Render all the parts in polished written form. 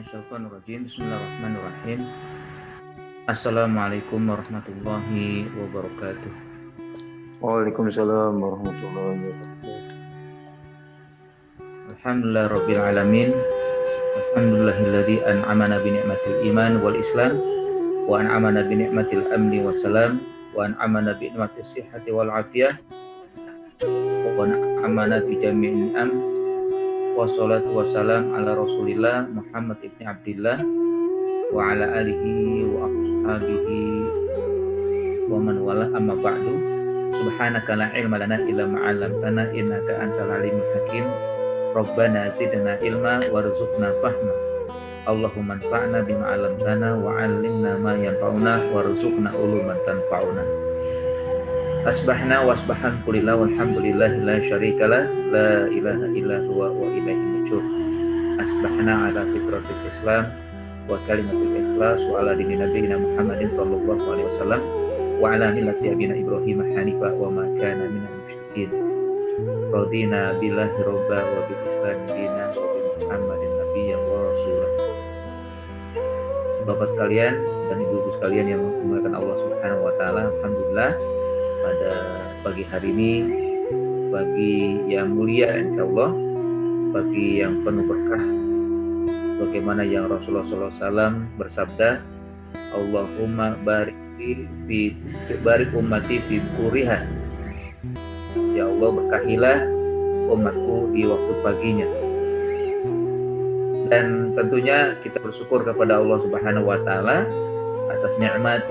minasyaitonirrajim. Bismillahirrahmanirrahim. Assalamualaikum warahmatullahi wabarakatuh. Waalaikumsalam warahmatullahi wabarakatuh. Alhamdulillah rabbil alamin. Alhamdulillahilladzi an'amana bi ni'matil iman wal islam wa an'amana bi ni'matil amni wassalam wa an'amana bi ni'matis sihhati wal afiyah wa an'amana bi jami'in ni'am. Wassalatu wassalam ala Rasulillah Muhammad ibn Abdillah wa ala alihi wa ashabihi wa man wala, amma ba'du. Subhanaka la ilma lana illa ma 'allamtana innaka antal alimul hakim. Rabbana zidna ilma warzuqna fahma. Allahumma anfa'na bima 'allamtana wa 'allimna ma yanfa'una warzuqna uluman tanfa'una. Asbahna wasbahan kulillah walhamdulillahi la syarikalah la ilaha illa huwa wa ilaihi nusyur. Asbahna ala fitratil Islam wa kalimatul ikhlas wa ala dini nabiyina Muhammadin sallallahu alaihi wasallam wa ala millati abina Ibrahim hanifa wa ma kana minal musyrikin. Radina billahi robba wa bil islam dina wa bi Muhammadin nabiyyan wa rasulah. Bapak sekalian dan ibu-ibu sekalian yang dimuliakan Allah Subhanahu wa taala, alhamdulillah pada pagi hari ini pagi yang mulia insyaallah, pagi yang penuh berkah, bagaimana yang Rasulullah SAW bersabda, Allahumma barik ummati fi bukuriha. Ya Allah, berkahilah umatku di waktu paginya. Dan tentunya kita bersyukur kepada Allah Subhanahu wa taala atas nikmat,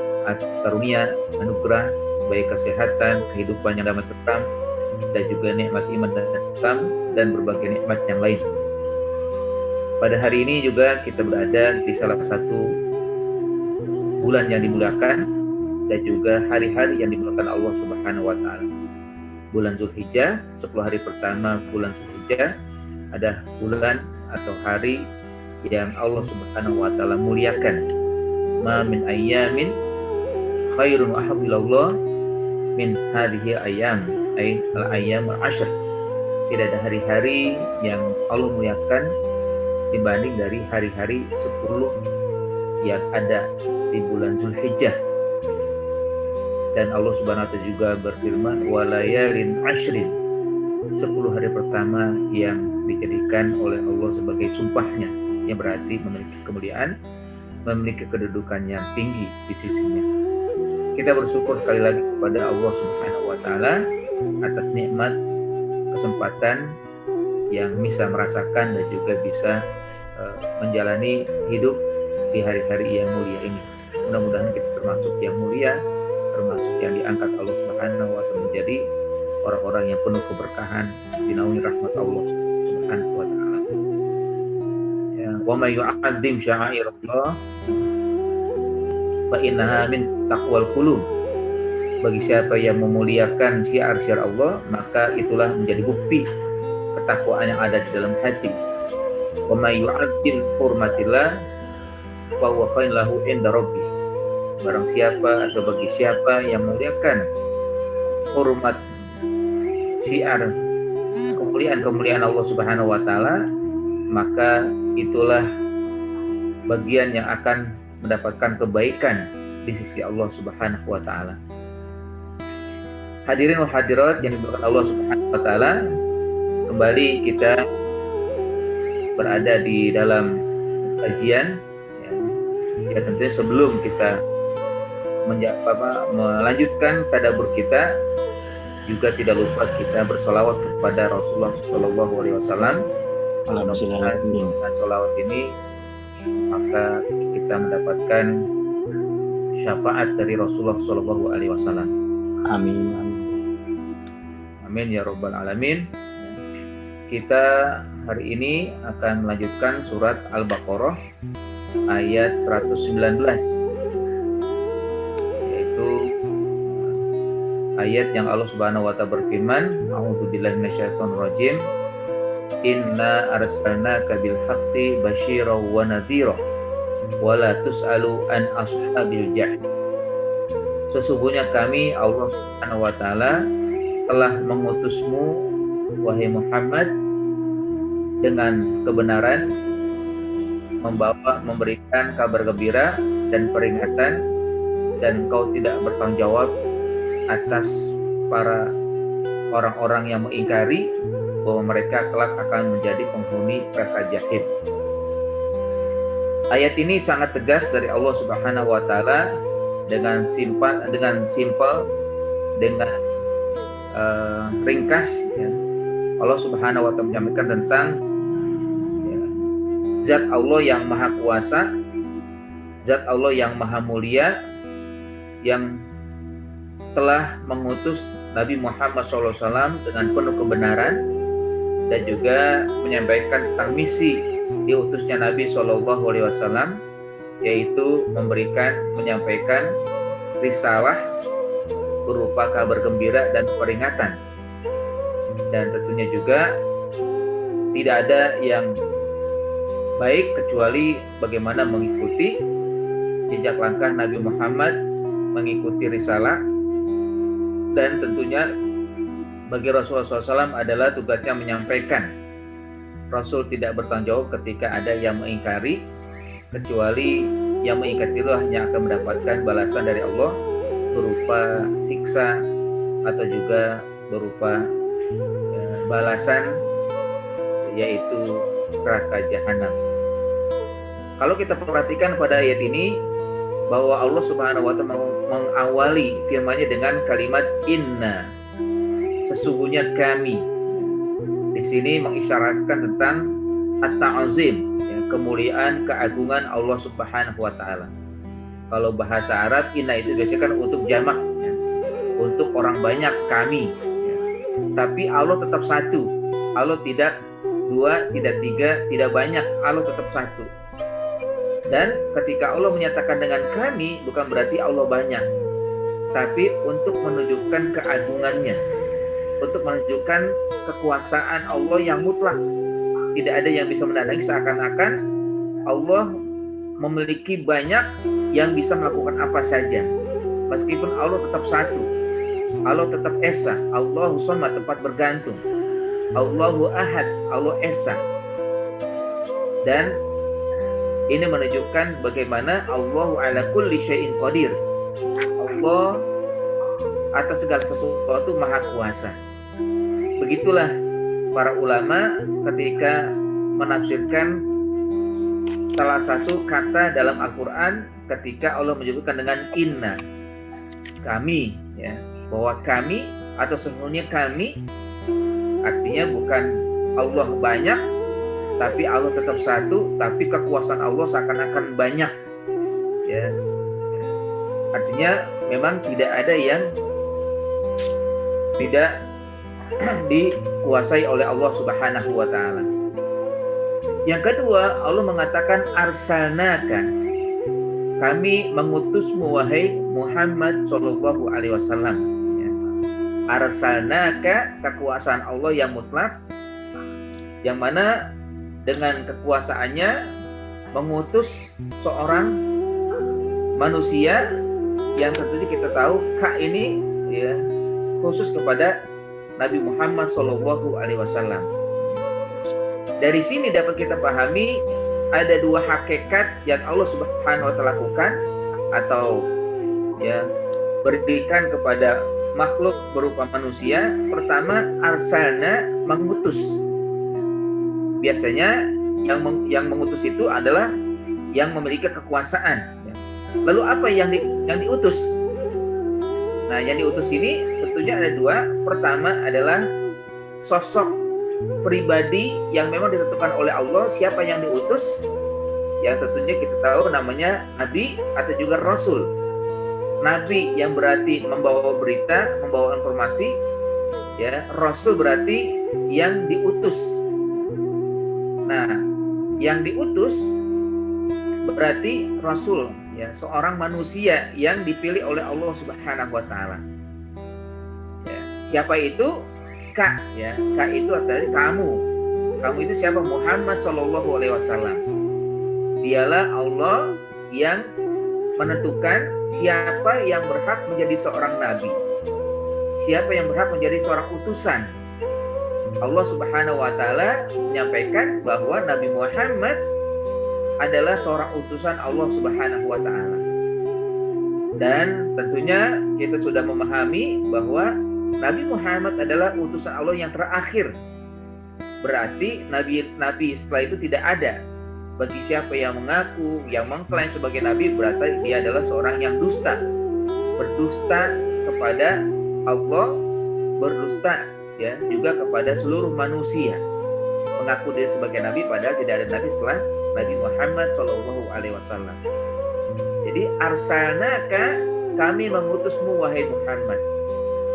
karunia, anugerah, baik kesehatan, kehidupan yang damai tentram, dan juga nikmat iman dan Islam, dan berbagai nikmat yang lain. Pada hari ini juga kita berada di salah satu bulan yang dimuliakan dan juga hari-hari yang dimuliakan Allah Subhanahu wa taala. Bulan Zulhijjah, 10 hari pertama bulan Zulhijjah ada bulan atau hari yang Allah Subhanahu wa taala muliakan. Ma min ayyamin khairun wa ahabbillah min hadhihi ayyam, ay al-ayyam al-ashr. Tidak ada hari-hari yang Allah muliakan dibanding dari hari-hari 10 yang ada di bulan Zulhijjah. Dan Allah Subhanahu wa taala juga berfirman walayalin ashrin, 10 hari pertama yang dijadikan oleh Allah sebagai sumpahnya, yang berarti memiliki kemuliaan, memiliki kedudukan yang tinggi di sisinya. Kita bersyukur sekali lagi kepada Allah Subhanahu wa taala atas nikmat kesempatan yang bisa merasakan dan juga bisa menjalani hidup di hari-hari yang mulia ini. Mudah-mudahan kita termasuk yang mulia, termasuk yang diangkat Allah Subhanahu wa taala menjadi orang-orang yang penuh keberkahan, dinaungi rahmat Allah Subhanahu wa taala. Ya, wa may yu'azzim sya'airallah fa innaha min taqwal qulub. Bagi siapa yang memuliakan syiar-syiar Allah, maka itulah menjadi bukti ketakwaan yang ada di dalam hati. Wa may yu'azzim hurmatillah fa huwa khairun lahu inda rabbih. Barang siapa atau bagi siapa yang memuliakan hormat syiar kemuliaan Allah Subhanahu wa taala, maka itulah bagian yang akan mendapatkan kebaikan di sisi Allah Subhanahu wa taala. Hadirin wa hadirat yang dimuliakan Allah Subhanahu wa taala, kembali kita berada di dalam kajian ya tentunya sebelum kita melanjutkan tadabbur kita, juga tidak lupa kita bersolawat kepada Rasulullah Shallallahu Alaihi Wasallam. Dengan solawat ini maka kita mendapatkan syafaat dari Rasulullah Shallallahu Alaihi Wasallam. Amin. Amin ya robbal alamin. Kita hari ini akan melanjutkan surat Al-Baqarah ayat 119, yaitu ayat yang Allah Subhanahu wa taala berfirman, a'udzubillahi minasyaitonir rajim, inna arsalnaka bil haqqi basyiran wa nadhira wa la tus'alu an ashabil jahim. Sesungguhnya kami Allah Subhanahu wa taala telah mengutusmu wahai Muhammad dengan kebenaran memberikan kabar gembira dan peringatan, dan engkau tidak bertanggung jawab atas para orang-orang yang mengingkari bahwa mereka kelak akan menjadi penghuni neraka jahim. Ayat ini sangat tegas dari Allah Subhanahu wa taala dengan simpel, dengan ringkas, ya. Allah Subhanahu wa taala menyampaikan tentang, ya, zat Allah yang maha kuasa, zat Allah yang maha mulia, yang telah mengutus Nabi Muhammad SAW dengan penuh kebenaran, dan juga menyampaikan tentang misi diutusnya Nabi SAW, yaitu menyampaikan risalah berupa kabar gembira dan peringatan. Dan tentunya juga tidak ada yang baik kecuali bagaimana mengikuti jejak langkah Nabi Muhammad, mengikuti risalah. Dan tentunya bagi Rasulullah SAW adalah tugasnya menyampaikan. Rasul tidak bertanggung jawab ketika ada yang mengingkari, kecuali yang mengingkari itu hanya akan mendapatkan balasan dari Allah berupa siksa atau juga berupa, ya, balasan, yaitu neraka jahanam. Kalau kita perhatikan pada ayat ini, bahwa Allah Subhanahu wa taala mengawali firman-Nya dengan kalimat inna, sesungguhnya kami. Di sini mengisyaratkan tentang at-ta'zim, ya, kemuliaan, keagungan Allah Subhanahu wa taala. Kalau bahasa Arab, inna itu biasanya kan untuk jamak, ya, untuk orang banyak, kami, ya. Tapi Allah tetap satu. Allah tidak dua, tidak tiga, tidak banyak. Allah tetap satu. Dan ketika Allah menyatakan dengan kami, bukan berarti Allah banyak, tapi untuk menunjukkan keagungannya, untuk menunjukkan kekuasaan Allah yang mutlak. Tidak ada yang bisa menandingi, seakan-akan Allah memiliki banyak yang bisa melakukan apa saja. Meskipun Allah tetap satu, Allah tetap esa, Allahu Samad, tempat bergantung, Allahu Ahad, Allah esa. Dan ini menunjukkan bagaimana Allahu ala kulli syai'in qadir. Allah atas segala sesuatu maha kuasa. Begitulah para ulama ketika menafsirkan salah satu kata dalam Al-Quran ketika Allah menyebutkan dengan inna, kami, ya, bahwa kami atau sesungguhnya kami, artinya bukan Allah banyak, tapi Allah tetap satu, tapi kekuasaan Allah seakan-akan banyak, ya. Artinya memang tidak ada yang tidak dikuasai oleh Allah Subhanahu wa taala. Yang kedua, Allah mengatakan arsalnaka, kami mengutusmu wahai Muhammad sallallahu alaihi wasallam, ya. Arsalnaka, kekuasaan Allah yang mutlak, yang mana dengan kekuasaannya mengutus seorang manusia yang tentunya kita tahu ini, ya, khusus kepada Nabi Muhammad SAW. Dari sini dapat kita pahami ada dua hakikat yang Allah Subhanahu wa taala lakukan atau, ya, berikan kepada makhluk berupa manusia. Pertama, arsalna, mengutus. Biasanya yang mengutus itu adalah yang memiliki kekuasaan. Lalu apa yang diutus? Nah, yang diutus ini tentunya ada dua. Pertama adalah sosok pribadi yang memang ditentukan oleh Allah siapa yang diutus. Yang tentunya kita tahu namanya Nabi atau juga Rasul. Nabi yang berarti membawa berita, membawa informasi, ya. Rasul berarti yang diutus. Nah, yang diutus berarti Rasul, ya, seorang manusia yang dipilih oleh Allah Subhanahu wa taala. Ya, siapa itu? Ka, ya. Ka itu artinya kamu. Kamu itu siapa? Muhammad sallallahu alaihi wasallam. Dialah Allah yang menentukan siapa yang berhak menjadi seorang nabi. Siapa yang berhak menjadi seorang utusan. Allah Subhanahu wa taala menyampaikan bahwa Nabi Muhammad adalah seorang utusan Allah Subhanahu wa taala. Dan tentunya kita sudah memahami bahwa Nabi Muhammad adalah utusan Allah yang terakhir. Berarti nabi setelah itu tidak ada. Bagi siapa yang mengaku, yang mengklaim sebagai nabi, berarti dia adalah seorang yang dusta. Berdusta kepada Allah, berdusta ya juga kepada seluruh manusia. Mengaku dia sebagai nabi padahal tidak ada nabi setelah Nabi Muhammad SAW. Jadi arsalnaka, kami mengutusmu wahai Muhammad.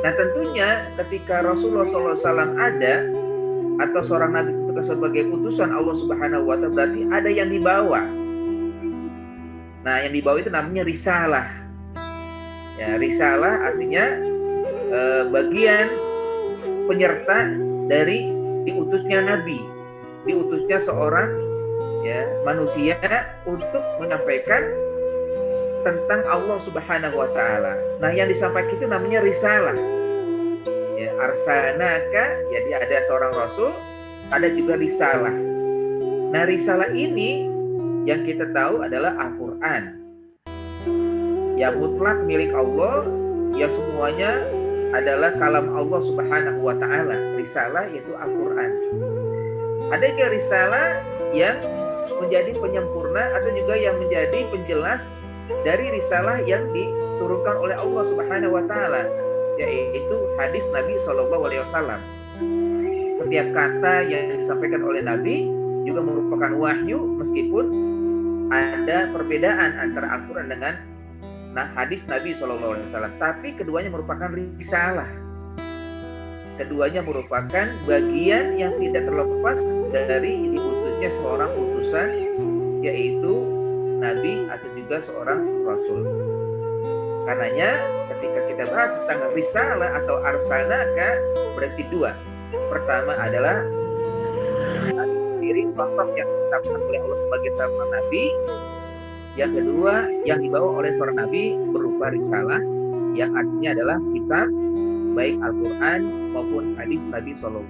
Nah tentunya ketika Rasulullah SAW ada atau seorang nabi sebagai utusan Allah Subhanahu wa taala, berarti ada yang dibawa. Nah, yang dibawa itu namanya risalah. Ya, risalah artinya bagian penyerta dari diutusnya nabi, diutusnya seorang ya manusia untuk menyampaikan tentang Allah Subhanahu wa taala. Nah, yang disampaikan itu namanya risalah. Ya, arsalnaka, jadi ada seorang rasul, ada juga risalah. Nah, risalah ini yang kita tahu adalah Al-Qur'an. Yang mutlak milik Allah, yang semuanya adalah kalam Allah Subhanahu wa taala. Risalah yaitu Al-Qur'an. Ada juga risalah yang menjadi penyempurna atau juga yang menjadi penjelas dari risalah yang diturunkan oleh Allah Subhanahu wa taala, yaitu hadis Nabi SAW. Setiap kata yang disampaikan oleh Nabi juga merupakan wahyu, meskipun ada perbedaan antara Al-Quran dengan hadis Nabi SAW. Tapi keduanya merupakan risalah. Keduanya merupakan bagian yang tidak terlepas dari diutusnya seorang utusan, yaitu Nabi atau juga seorang Rasul. Karenanya ketika kita bahas tentang risalah atau arsalnaka, berarti dua. Pertama adalah diri sosok yang ditetapkan oleh Allah sebagai seorang Nabi. Yang kedua yang dibawa oleh seorang Nabi berupa risalah, yang artinya adalah kitab, baik Al-Quran maupun hadis Nabi SAW.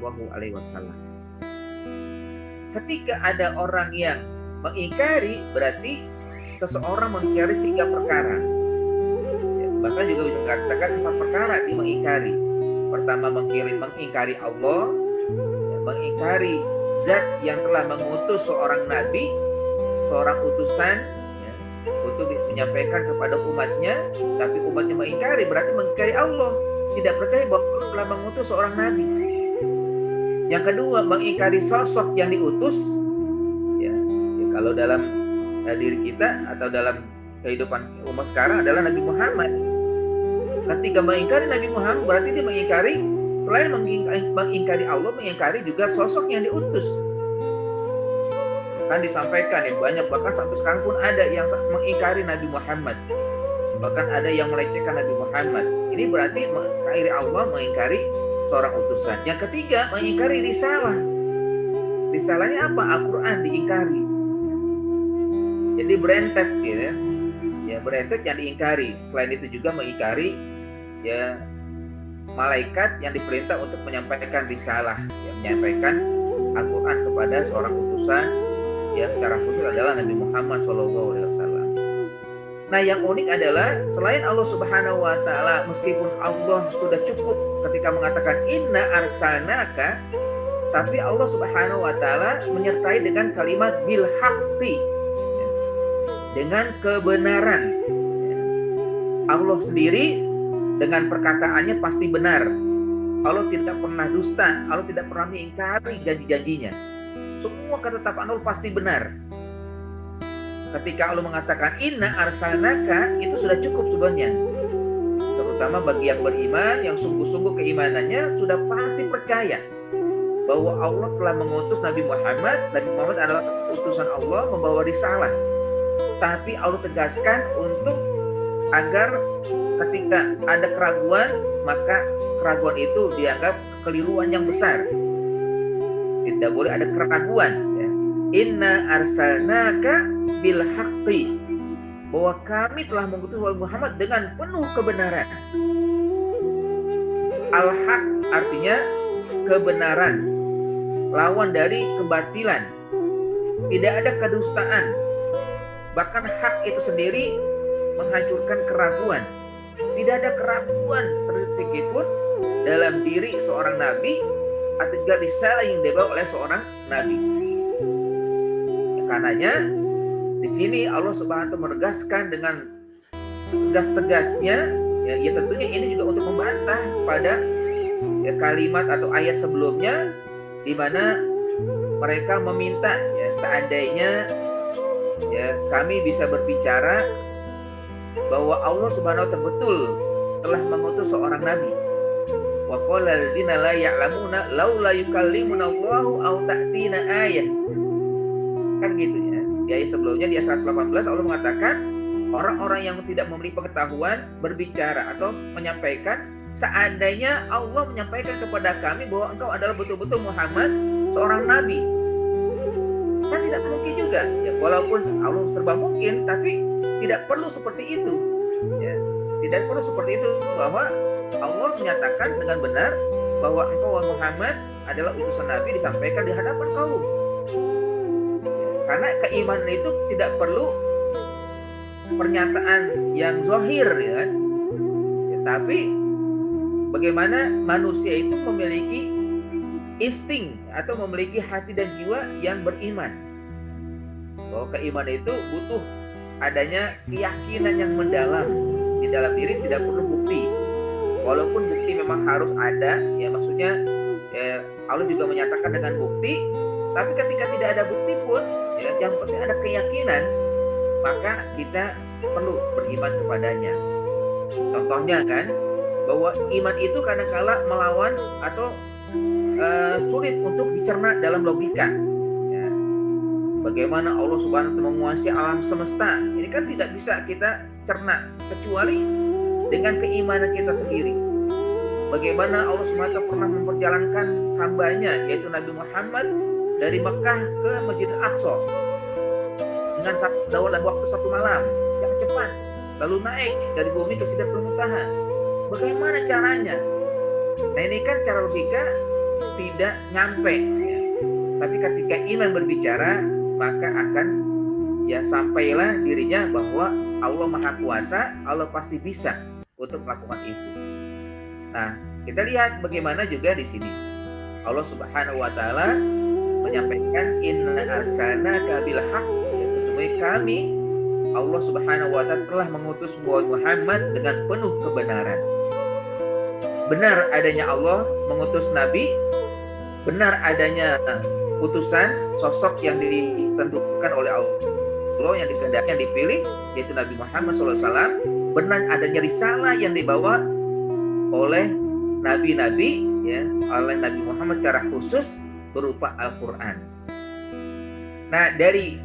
Ketika ada orang yang mengingkari, berarti seseorang mengingkari 3 perkara. Ya, bahkan juga bisa dikatakan 4 perkara dia mengingkari. Pertama, mengingkari Allah, ya, mengingkari zat yang telah mengutus seorang nabi, seorang utusan ya, untuk menyampaikan kepada umatnya, tapi umatnya mengingkari, berarti mengingkari Allah, tidak percaya bahwa Allah telah mengutus seorang nabi. Yang kedua, mengingkari sosok yang diutus. Ya, kalau dalam diri kita atau dalam kehidupan umat sekarang adalah Nabi Muhammad. Ketika mengingkari Nabi Muhammad, berarti dia mengingkari, selain mengingkari Allah, mengingkari juga sosok yang diutus. Kan disampaikan ya, banyak, bahkan sampai sekarang pun ada yang mengingkari Nabi Muhammad, bahkan ada yang melecehkan Nabi Muhammad. Ini berarti mengingkari Allah, mengingkari seorang utusan. Yang ketiga, mengingkari risalah. Risalahnya apa? Al-Quran diingkari. Jadi berentet gitu ya. Ya, berentet yang diingkari. Selain itu juga mengingkari ya malaikat yang diperintah untuk menyampaikan risalah, ya, menyampaikan Al-Quran kepada seorang utusan, ya secara khusus adalah Nabi Muhammad SAW. Nah, yang unik adalah selain Allah Subhanahu wa taala, meskipun Allah sudah cukup ketika mengatakan inna arsalnaka, tapi Allah Subhanahu wa taala menyertai dengan kalimat bil haqqi, ya, dengan kebenaran. Ya. Allah sendiri dengan perkataannya pasti benar. Allah tidak pernah dusta, Allah tidak pernah mengingkari janji-janjinya. Semua ketetapan Allah pasti benar. Ketika Allah mengatakan inna arsalnaka, itu sudah cukup sebenarnya. Terutama bagi yang beriman, yang sungguh-sungguh keimanannya sudah pasti percaya bahwa Allah telah mengutus Nabi Muhammad. Nabi Muhammad adalah utusan Allah membawa risalah. Tapi Allah tegaskan untuk agar ketika ada keraguan, maka keraguan itu dianggap kekeliruan yang besar. Tidak boleh ada keraguan. Ya. Inna arsalnaka bil haqqi, bahwa kami telah mengutus Muhammad dengan penuh kebenaran. Al-haq artinya kebenaran, lawan dari kebatilan. Tidak ada kedustaan Bahkan hak itu sendiri menghancurkan keraguan. Tidak ada keraguan sedikit pun dalam diri seorang nabi atau juga risalah yang dibawa oleh seorang nabi. Karenanya di sini Allah Subhanahu wa taala menegaskan dengan tegas-tegasnya, ya tentunya ini juga untuk membantah pada kalimat atau ayat sebelumnya di mana mereka meminta ya seandainya ya kami bisa berbicara bahwa Allah Subhanahu wa taala betul telah mengutus seorang nabi. Wa qala alladziina la ya'lamuna laula yukallimuna Allahu aw ta'tina ayah. Kan gitu ya. Di ayat sebelumnya di ayat 118 Allah mengatakan orang-orang yang tidak memiliki pengetahuan berbicara atau menyampaikan seandainya Allah menyampaikan kepada kami bahwa engkau adalah betul-betul Muhammad seorang nabi. Kan tidak mungkin juga ya, walaupun Allah serba mungkin tapi tidak perlu seperti itu ya. Tidak perlu seperti itu bahwa Allah menyatakan dengan benar bahwa engkau Muhammad adalah utusan nabi disampaikan di hadapan kaum ya, karena keimanan itu tidak perlu pernyataan yang zahir ya, tapi bagaimana manusia itu memiliki insting atau memiliki hati dan jiwa yang beriman. Bahwa keimanan itu butuh adanya keyakinan yang mendalam di dalam diri, tidak perlu bukti. Walaupun bukti memang harus ada, ya maksudnya ya, Allah juga menyatakan dengan bukti. Tapi ketika tidak ada bukti pun, ya, yang penting ada keyakinan, maka kita perlu beriman kepadanya. Contohnya kan, bahwa iman itu kadang-kala melawan atau sulit untuk dicerna dalam logika. Ya. Bagaimana Allah Subhanahu wa taala menguasai alam semesta, ini kan tidak bisa kita cerna kecuali dengan keimanan kita sendiri. Bagaimana Allah Subhanahu wa taala pernah memperjalankan hambanya yaitu Nabi Muhammad dari Mekah ke Masjidil Aqsa dengan dalam waktu 1 malam yang cepat, lalu naik dari bumi ke Sidratul Muntaha. Bagaimana caranya? Nah ini kan secara logika tidak nyampe ya. Tapi ketika iman berbicara maka akan ya sampailah dirinya bahwa Allah Maha Kuasa, Allah pasti bisa untuk melakukan itu. Nah, kita lihat bagaimana juga di sini Allah Subhanahu wa taala menyampaikan inna arsalnaka bil haqq, ya sesungguhnya kami Allah Subhanahu wa taala telah mengutus Muhammad dengan penuh kebenaran. Benar adanya Allah mengutus nabi, benar adanya utusan sosok yang ditentukan oleh Allah yang dikehendaki, yang dipilih yaitu Nabi Muhammad SAW. Benar adanya risalah yang dibawa oleh nabi-nabi ya, oleh Nabi Muhammad secara khusus berupa Al-Quran. Nah dari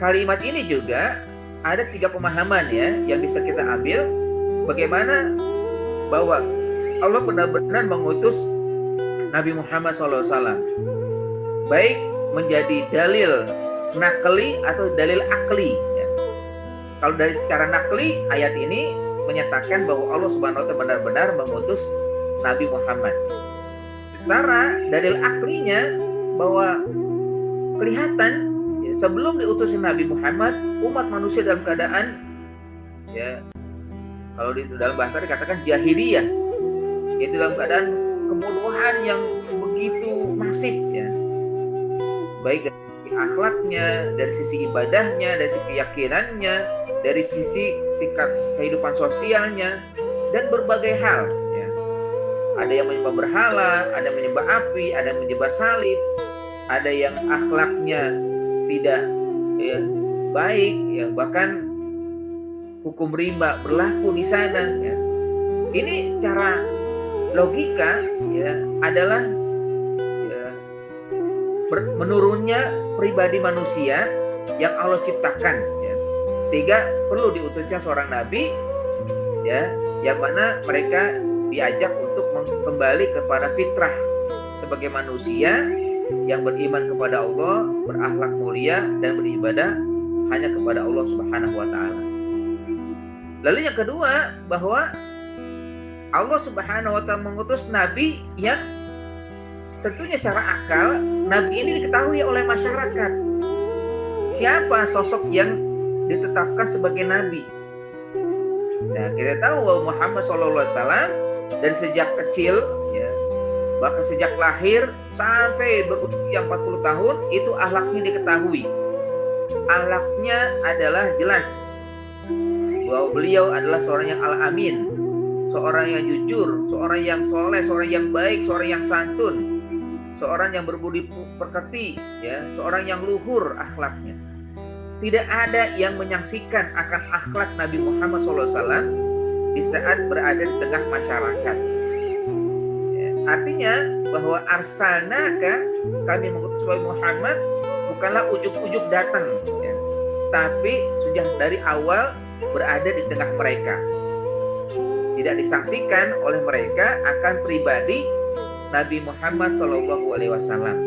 kalimat ini juga ada 3 pemahaman ya yang bisa kita ambil bagaimana bahwa Allah benar-benar mengutus Nabi Muhammad SAW baik menjadi dalil nakli atau dalil akli ya. Kalau dari secara nakli ayat ini menyatakan bahwa Allah Subhanahu wa taala benar-benar mengutus Nabi Muhammad. Secara dalil aklinya bahwa kelihatan ya, sebelum diutusnya Nabi Muhammad umat manusia dalam keadaan ya kalau di dalam bahasa dikatakan jahiliyah, yaitu dalam keadaan kebodohan yang begitu masif ya, baik dari sisi akhlaknya, dari sisi ibadahnya, dari sisi keyakinannya, dari sisi tingkat kehidupan sosialnya dan berbagai hal ya. Ada yang menyembah berhala, ada yang menyembah api, ada yang menyembah salib, ada yang akhlaknya tidak ya, baik ya, bahkan hukum riba berlaku di sana ya. Ini cara logika ya adalah ya, menurunnya pribadi manusia yang Allah ciptakan ya. Sehingga perlu diutusnya seorang nabi ya, yang mana mereka diajak untuk kembali kepada fitrah sebagai manusia yang beriman kepada Allah, berakhlak mulia dan beribadah hanya kepada Allah Subhanahu wa taala. Lalu yang kedua bahwa Allah Subhanahu wa taala mengutus nabi yang tentunya secara akal nabi ini diketahui oleh masyarakat. Siapa sosok yang ditetapkan sebagai nabi. Nah, kita tahu bahwa Muhammad SAW dari sejak kecil, ya, bahkan sejak lahir sampai berusia 40 tahun itu akhlaknya diketahui. Akhlaknya adalah jelas bahwa beliau adalah seorang yang al-amin, seorang yang jujur, seorang yang soleh, seorang yang baik, seorang yang santun, seorang yang berbudi pekerti, ya, seorang yang luhur akhlaknya. Tidak ada yang menyaksikan akan akhlak Nabi Muhammad SAW di saat berada di tengah masyarakat. Ya, artinya bahwa arsalnaka, kami mengutus Muhammad, bukanlah ujuk-ujuk datang, ya, tapi sudah dari awal berada di tengah mereka. Tidak disaksikan oleh mereka akan pribadi Nabi Muhammad SAW.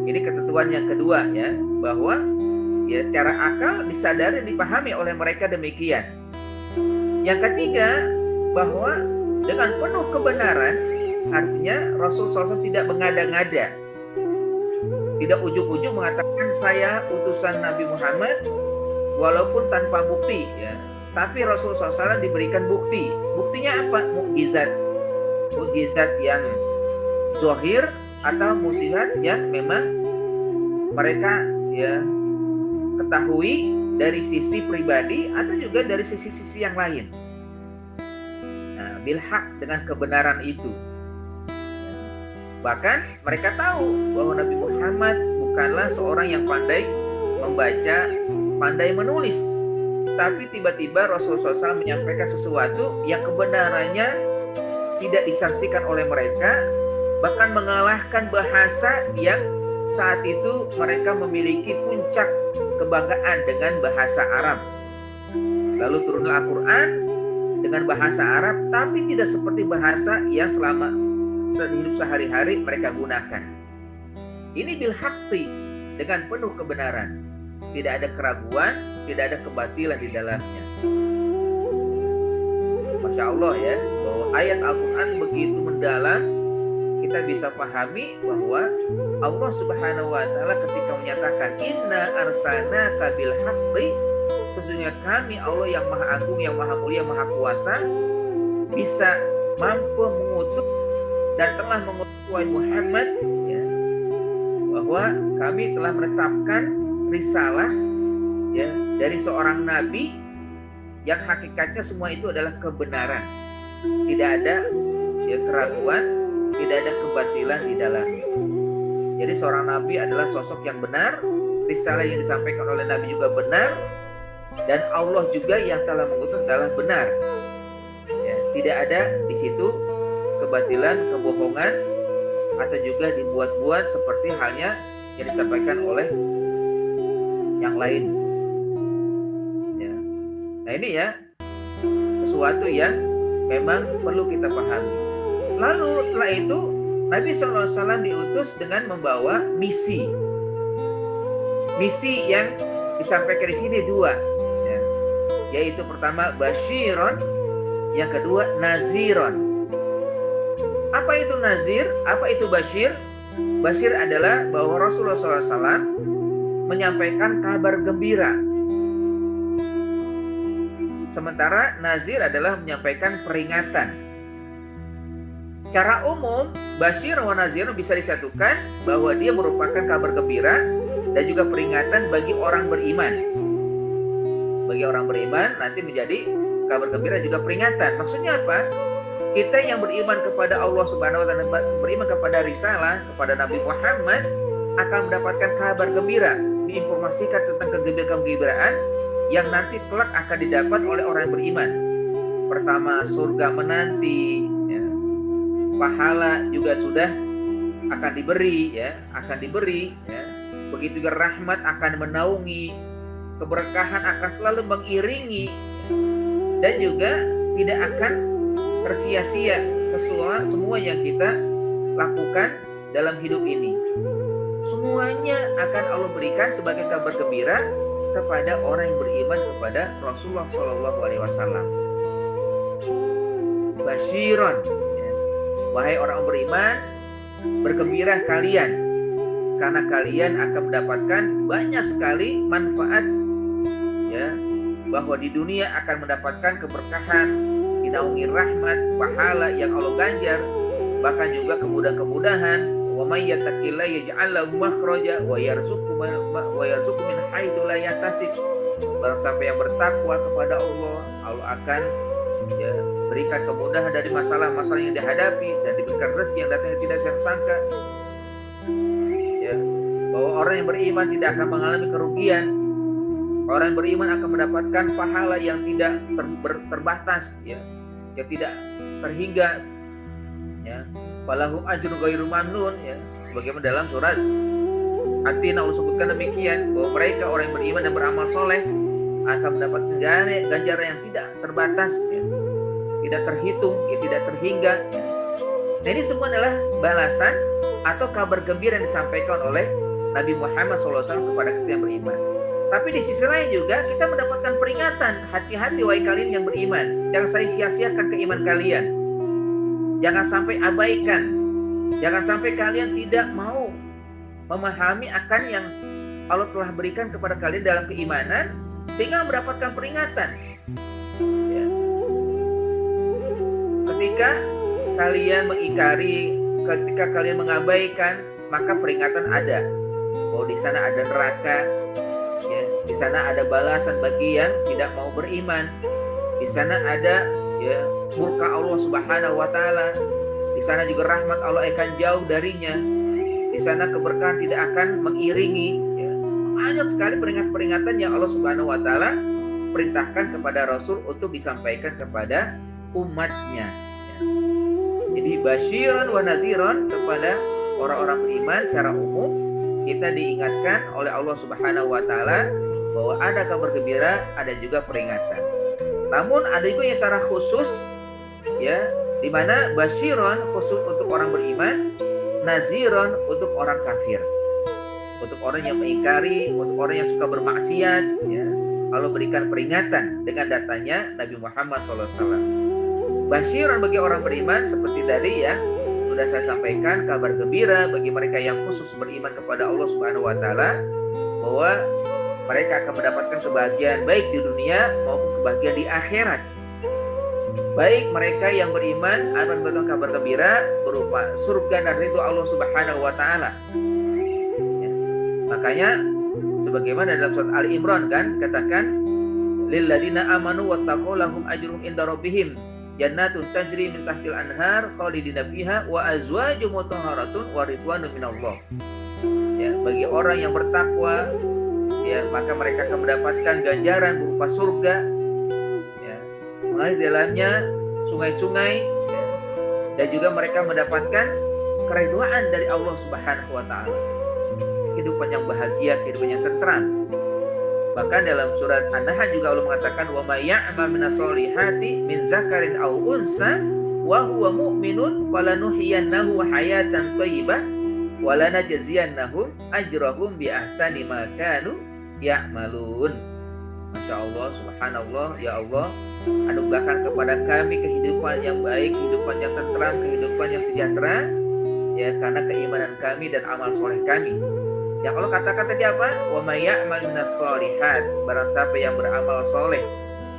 Ini ketentuan yang kedua, ya, bahwa ya secara akal disadari dan dipahami oleh mereka demikian. Yang ketiga, bahwa dengan penuh kebenaran, artinya Rasul SAW tidak mengada-ngada, tidak ujuk-ujuk mengatakan saya utusan Nabi Muhammad walaupun tanpa bukti, ya. Tapi Rasul SAW diberikan bukti. Buktinya apa? Mukjizat. Mukjizat yang zahir atau mukjizat yang memang mereka, ya, ketahui dari sisi pribadi atau juga dari sisi-sisi yang lain. Nah, bilhaq, dengan kebenaran itu. Bahkan mereka tahu bahwa Nabi Muhammad bukanlah seorang yang pandai membaca, pandai menulis. Tapi tiba-tiba Rasulullah SAW menyampaikan sesuatu yang kebenarannya tidak disaksikan oleh mereka, bahkan mengalahkan bahasa yang saat itu mereka memiliki puncak kebanggaan dengan bahasa Arab. Lalu turunlah Al-Quran dengan bahasa Arab, tapi tidak seperti bahasa yang selama hidup sehari-hari mereka gunakan. Ini bilhaqti, dengan penuh kebenaran. Tidak ada keraguan, tidak ada kebatilan di dalamnya. Masya Allah, ya, bahwa ayat Al-Quran begitu mendalam. Kita bisa pahami bahwa Allah Subhanahu wa Ta'ala ketika menyatakan inna arsalnaka bil haqqi, sesungguhnya kami Allah yang Maha Agung, yang Maha Mulia, Maha Kuasa, bisa mampu mengutus dan telah mengutus Muhammad, ya, bahwa kami telah menetapkan risalah, ya, dari seorang nabi yang hakikatnya semua itu adalah kebenaran. Tidak ada, ya, keraguan, tidak ada kebatilan di dalamnya. Jadi seorang nabi adalah sosok yang benar, risalah yang disampaikan oleh nabi juga benar, dan Allah juga yang telah mengutus adalah benar. Ya, tidak ada di situ kebatilan, kebohongan, atau juga dibuat-buat seperti halnya yang disampaikan oleh yang lain. Ya. Nah ini, ya, sesuatu yang memang perlu kita pahami. Lalu setelah itu Nabi SAW diutus dengan membawa misi. Misi yang disampaikan di sini dua, ya, yaitu pertama basyiron, yang kedua naziron. Apa itu nazir? Apa itu basyir? Basyir adalah bahwa Rasulullah SAW menyampaikan kabar gembira. Sementara nazir adalah menyampaikan peringatan. Secara umum, basyir wa nazir bisa disatukan bahwa dia merupakan kabar gembira dan juga peringatan bagi orang beriman. Bagi orang beriman nanti menjadi kabar gembira juga peringatan. Maksudnya apa? Kita yang beriman kepada Allah Subhanahu wa Ta'ala, beriman kepada risalah, kepada Nabi Muhammad, akan mendapatkan kabar gembira, diinformasikan tentang kegembiraan yang nanti kelak akan didapat oleh orang yang beriman. Pertama, surga menanti, ya. Pahala juga sudah akan diberi, ya, akan diberi, ya. Begitu juga rahmat akan menaungi, keberkahan akan selalu mengiringi, dan juga tidak akan tersia-sia semua yang kita lakukan dalam hidup ini. Semuanya akan Allah berikan sebagai kabar gembira kepada orang yang beriman kepada Rasulullah SAW. Basyiron, ya. Wahai orang beriman, bergembira kalian, karena kalian akan mendapatkan banyak sekali manfaat bahwa di dunia akan mendapatkan keberkahan, dinaungi rahmat, pahala yang Allah ganjar, bahkan juga kemudahan-kemudahan. Wa may yattaqillaha yaj'al lahu makhraja wa yarzuqhu min haitsu la yahtasib. Barang siapa yang bertakwa kepada Allah, Allah akan berikan kemudahan dari masalah-masalah yang dihadapi dan diberikan rezeki yang datang tidak sangka. Bahwa orang yang beriman tidak akan mengalami kerugian. Orang yang beriman akan mendapatkan pahala yang tidak terbatas, yang tidak terhingga. Falahum ajrun ghairu mamnun, sebagaimana dalam surat At-Tin Allah sebutkan demikian, bahwa mereka orang yang beriman dan beramal soleh akan mendapatkan ganjaran yang tidak terbatas, tidak terhitung, tidak terhingga. Nah, ini semua adalah balasan atau kabar gembira yang disampaikan oleh Nabi Muhammad SAW kepada kita yang beriman. Tapi di sisi lain juga kita mendapatkan peringatan, hati-hati wahai kalian yang beriman, jangan saya sia-siakan keiman kalian, jangan sampai abaikan, jangan sampai kalian tidak mau memahami akan yang Allah telah berikan kepada kalian dalam keimanan sehingga mendapatkan peringatan. Ketika kalian mengingkari, ketika kalian mengabaikan, maka peringatan ada. Bahwa di sana ada neraka, di sana ada balasan bagi yang tidak mau beriman. Di sana ada murka Allah Subhanahu wa taala. Di sana juga rahmat Allah akan jauh darinya. Di sana keberkahan tidak akan mengiringi. Banyak sekali peringatan-peringatan yang Allah Subhanahu wa taala perintahkan kepada Rasul untuk disampaikan kepada umatnya. Jadi basyiran wa nadhiran kepada orang-orang beriman secara umum, kita diingatkan oleh Allah Subhanahu wa taala bahwa ada kabar gembira, ada juga peringatan. Namun ada juga yang secara khusus, di mana basyiran khusus untuk orang beriman, naziran untuk orang kafir, untuk orang yang mengingkari, untuk orang yang suka bermaksiat. Allah berikan peringatan dengan datanya Nabi Muhammad SAW. Basyiran bagi orang beriman seperti tadi sudah saya sampaikan, kabar gembira bagi mereka yang khusus beriman kepada Allah Subhanahu wa taala bahwa mereka akan mendapatkan kebahagiaan baik di dunia maupun kebahagiaan di akhirat. Baik mereka yang beriman akan mendapatkan kabar gembira berupa surga dan ridho Allah Subhanahu wa taala. Makanya sebagaimana dalam surat Ali Imran katakan lil ladina amanu wattaqu lahum ajrun inda rabbihim jannatun tajri min tahtil anhar khalidina fiha wa azwajum mutahharatun wa ridwanun minallah. Bagi orang yang bertakwa, maka mereka akan mendapatkan ganjaran berupa surga, mengalir di dalamnya sungai-sungai, dan juga mereka mendapatkan keridhaan dari Allah Subhanahu wa taala. Kehidupan yang bahagia, kehidupan yang tentram. Bahkan dalam surat An-Nahl juga Allah mengatakan wa may ya'mal minasholihati min zakarin aw unsa wa huwa mu'minun falanuhyiyannahu hayatan thayyibah wa lanajziyannahum ajrahum bi ahsani ma kanu ya'malun. Masya Allah, subhanallah, ya Allah, anugerahkan kepada kami kehidupan yang baik, kehidupan yang tentram, kehidupan yang sejahtera, karena keimanan kami dan amal soleh kami. Yang Allah katakan tadi apa? Wa may ya'mal minasolihat, barang siapa yang beramal soleh,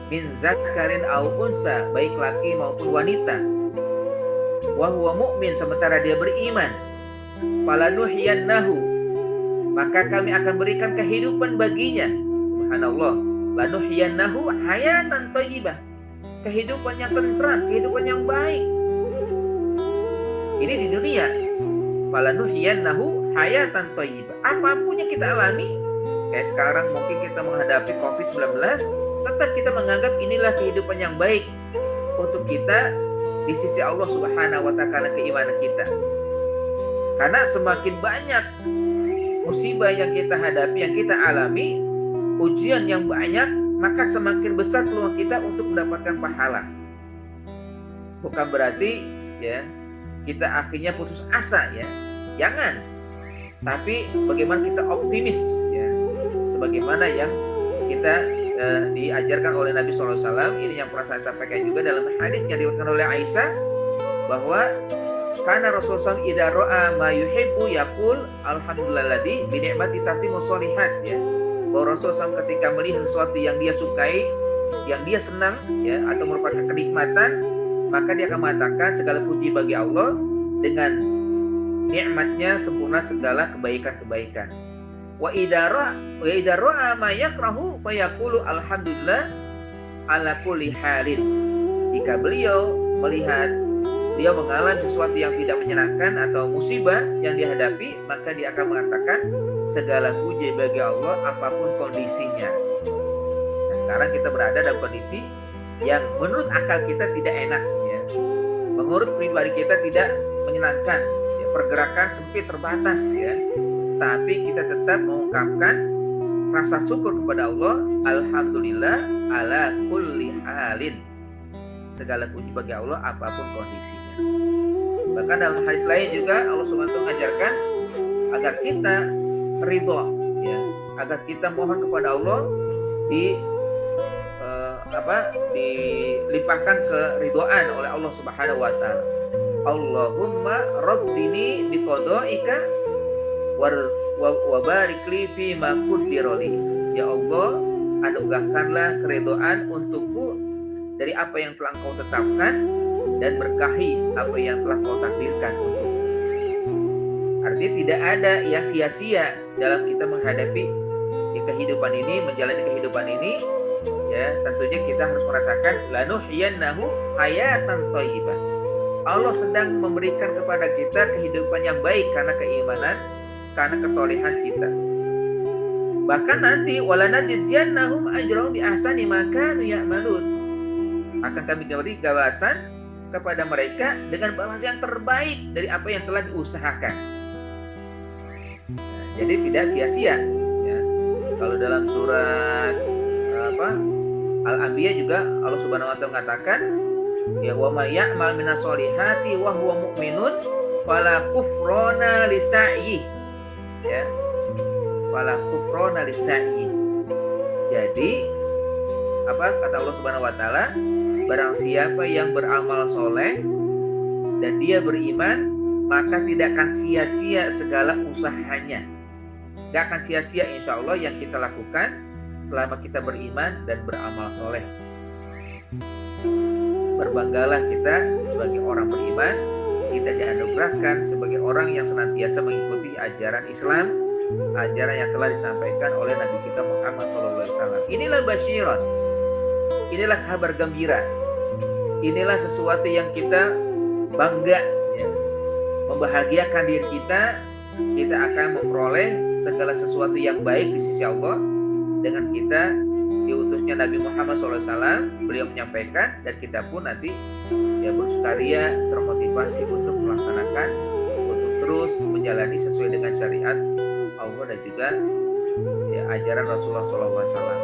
min zakarin aw unsa, baik laki maupun wanita, wa huwa mu'min, sementara dia beriman, falanuhyiyannahu, maka kami akan berikan kehidupan baginya. Subhanallah, lanuhyiyannahu hayatan thayyibah, kehidupan yang tentram, kehidupan yang baik. Ini di dunia. Falanuhyiyannahu hayatan thayyibah. Apapun yang kita alami, kayak sekarang mungkin kita menghadapi COVID-19, tetap kita menganggap inilah kehidupan yang baik untuk kita di sisi Allah Subhanahu wa taala karena keimanan kita. Karena semakin banyak musibah yang kita hadapi, yang kita alami, ujian yang banyak, maka semakin besar peluang kita untuk mendapatkan pahala. Bukan berarti kita akhirnya putus asa, jangan. Tapi bagaimana kita optimis, sebagaimana yang kita diajarkan oleh Nabi SAW. Ini yang pernah saya sampaikan juga dalam hadis yang diriwayatkan oleh Aisyah, bahwa karena Rasulullah SAW idza ra'a ma yuhibbu yaqul alhamdulillalladzi bi ni'mati tatimmu sholihat, bahwa Rasulullah SAW ketika melihat sesuatu yang dia sukai, yang dia senang ya atau merupakan kenikmatan, maka dia akan mengatakan segala puji bagi Allah dengan nikmatnya sempurna segala kebaikan-kebaikan. Wa idza ra'a ma yakrahu fa yaqulu alhamdulillah ala kulli halin. Jika beliau melihat dia mengalami sesuatu yang tidak menyenangkan atau musibah yang dihadapi, maka dia akan mengatakan segala puji bagi Allah apapun kondisinya. Nah, sekarang kita berada dalam kondisi yang menurut akal kita tidak enak ya. Menurut pribadi kita tidak menyenangkan ya, pergerakan sempit terbatas ya. Tapi kita tetap mengungkapkan rasa syukur kepada Allah, alhamdulillah ala kulli halin. Segala puji bagi Allah apapun kondisinya. Bahkan dalam hadis lain juga Allah SWT mengajarkan agar kita ridho ya, agar kita mohon kepada Allah dilimpahkan keridhaan oleh Allah Subhanahu wa taala. Allahumma raddini bi qadaika wa barik li fi ma qaddara li. Ya Allah, anugerahkanlah keridhaan untukku dari apa yang telah Engkau tetapkan dan berkahi apa yang telah Kau takdirkan untukku. Artinya tidak ada yang sia-sia dalam kita menghadapi kehidupan ini, menjalani kehidupan ini. Ya, tentunya kita harus merasakan lanuhyiyannahu hayatan thayyibah. Allah sedang memberikan kepada kita kehidupan yang baik karena keimanan, karena kesolehan kita. Bahkan nanti walanajziyannahum ajrahum bi ahsani ma kanu ya'malun. Akan kami beri balasan kepada mereka dengan balasan yang terbaik dari apa yang telah diusahakan. Nah, jadi tidak sia-sia. Ya. Kalau dalam surat Al-Anbiya juga Allah Subhanahu wa taala mengatakan ya wa may ya'mal minas solihati wa huwa mu'minun fala kufrana lisa'yi. Ya. Fala kufrana lisa'yi. Jadi apa kata Allah Subhanahu wa taala? Barang siapa yang beramal soleh dan dia beriman, maka tidak akan sia-sia segala usahanya. Tidak akan sia-sia insya Allah yang kita lakukan selama kita beriman dan beramal soleh. Berbanggalah kita sebagai orang beriman, kita dianugerahkan sebagai orang yang senantiasa mengikuti ajaran Islam, ajaran yang telah disampaikan oleh Nabi kita Muhammad SAW. Inilah basyiran, inilah kabar gembira, inilah sesuatu yang kita bangga, ya. Membahagiakan diri kita akan memperoleh segala sesuatu yang baik di sisi Allah dengan kita diutusnya Nabi Muhammad SAW. Beliau menyampaikan dan kita pun nanti ya bersukaria, termotivasi untuk melaksanakan, untuk terus menjalani sesuai dengan syariat Allah dan juga ya, ajaran Rasulullah SAW.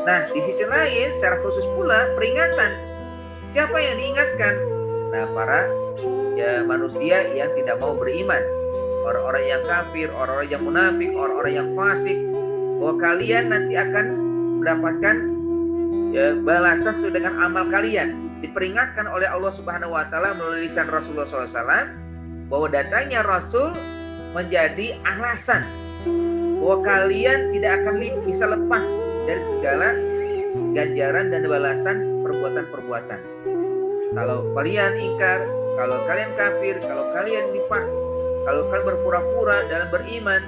Nah, di sisi lain secara khusus pula peringatan. Siapa yang diingatkan? Nah, para ya manusia yang tidak mau beriman, orang-orang yang kafir, orang-orang yang munafik, orang-orang yang fasik, bahwa kalian nanti akan mendapatkan ya, balasan sesuai dengan amal kalian. Diperingatkan oleh Allah Subhanahu wa taala melalui lisan Rasulullah SAW bahwa datangnya Rasul menjadi alasan bahwa kalian tidak akan bisa lepas dari segala ganjaran dan balasan perbuatan-perbuatan. Kalau kalian ingkar, kalau kalian kafir, kalau kalian nifaq, kalau kalian berpura-pura dalam beriman,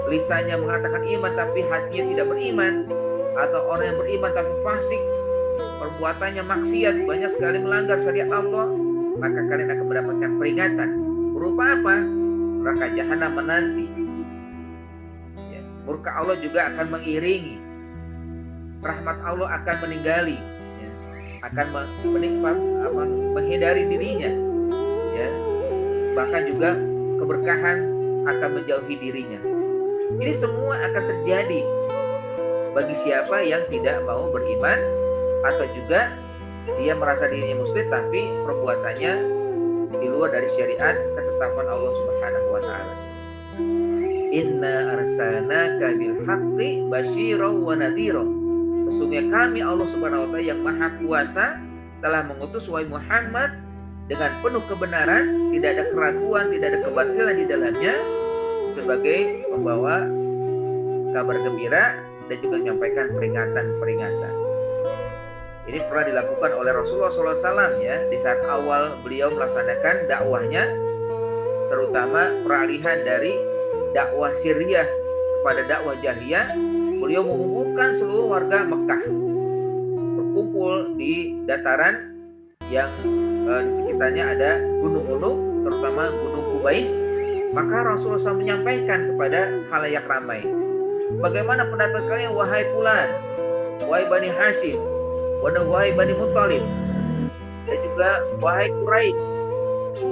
lisannya mengatakan iman tapi hatinya tidak beriman, atau orang yang beriman tapi fasik, perbuatannya maksiat, banyak sekali melanggar syariat Allah, maka kalian akan mendapatkan peringatan. Berupa apa? Neraka jahanam menanti. Ya, murka Allah juga akan mengiringi. Rahmat Allah akan meninggali, ya, akan menghindari dirinya, ya, bahkan juga keberkahan akan menjauhi dirinya. Ini semua akan terjadi bagi siapa yang tidak mau beriman atau juga dia merasa dirinya muslim tapi perbuatannya di luar dari syariat ketetapan Allah Subhanahu wa taala. Inna arsalnaka bil haqqi basyiran wa nadhiran. Sesungguhnya kami Allah Subhanahu wa taala yang Maha Kuasa telah mengutus wahai Muhammad dengan penuh kebenaran, tidak ada keraguan, tidak ada kebatilan di dalamnya, sebagai pembawa kabar gembira dan juga menyampaikan peringatan-peringatan. Ini pernah dilakukan oleh Rasulullah SAW ya, di saat awal beliau melaksanakan dakwahnya, terutama peralihan dari dakwah Syriah kepada dakwah Jahiliyah. Beliau mengumpulkan seluruh warga Mekah berkumpul di dataran yang di sekitarnya ada gunung-gunung, terutama Gunung Kubais. Maka Rasulullah SAW menyampaikan kepada khalayak ramai, bagaimana pendapat kalian wahai Fulan, wahai Bani Hashim, wahai Bani Muttalib, dan juga wahai Quraisy,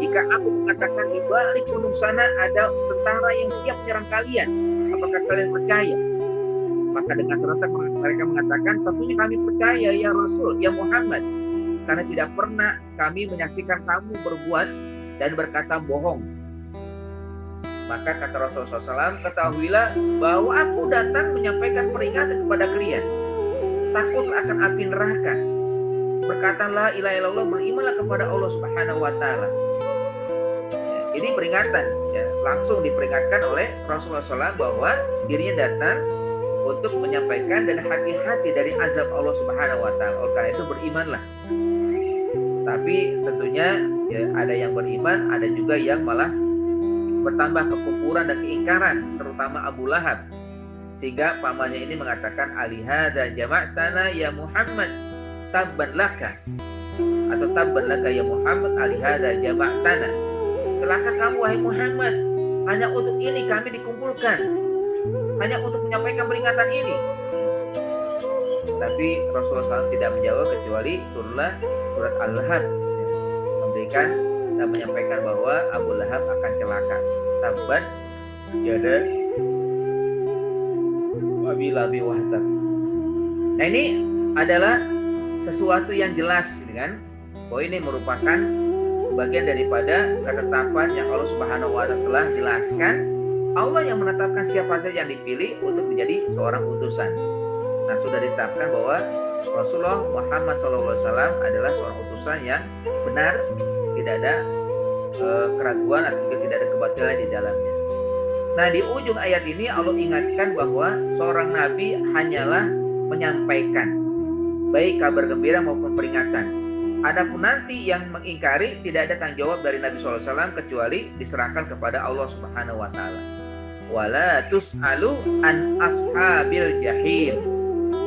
jika aku mengatakan di balik gunung sana ada tentara yang siap menyerang kalian, apakah kalian percaya? Maka dengan serentak mereka mengatakan, tentunya kami percaya ya Rasul, ya Muhammad, karena tidak pernah kami menyaksikan kamu berbuat dan berkata bohong. Maka kata Rasulullah SAW, ketahuilah bahwa aku datang menyampaikan peringatan kepada kalian, takut akan api neraka. Berkatalah la ilaha illallah, berimanlah kepada Allah Subhanahu wa taala. Ini peringatan ya, langsung diperingatkan oleh Rasulullah SAW bahwa dirinya datang untuk menyampaikan dan hati-hati dari azab Allah Subhanahu wa taala. Oleh karena itu berimanlah. Tapi tentunya ya, ada yang beriman, ada juga yang malah bertambah kekufuran dan keingkaran, terutama Abu Lahab. Sehingga pamannya ini mengatakan, alihada jama'tana ya Muhammad tabban laka, atau tabban laka ya Muhammad alihada jama'tana. Celaka kamu wahai Muhammad, hanya untuk ini kami dikumpulkan, hanya untuk menyampaikan peringatan ini. Tapi Rasulullah SAW tidak menjawab kecuali turunlah surat Al-Lahab memberikan dan menyampaikan bahwa Abu Lahab akan celaka. Tabbat yada Abi Labi wahtab. Nah, ini adalah sesuatu yang jelas kan, bahwa ini merupakan bagian daripada ketetapan yang Allah Subhanahu wa taala telah jelaskan. Allah yang menetapkan siapa saja yang dipilih untuk menjadi seorang utusan. Nah, sudah ditetapkan bahwa Rasulullah Muhammad SAW adalah seorang utusan yang benar, tidak ada keraguan atau juga tidak ada kebatilan di dalamnya. Nah, di ujung ayat ini Allah ingatkan bahwa seorang nabi hanyalah menyampaikan baik kabar gembira maupun peringatan. Adapun nanti yang mengingkari, tidak ada tanggung jawab dari Nabi SAW kecuali diserahkan kepada Allah Subhanahu wa taala. Wala tus'alu an ashabil jahim.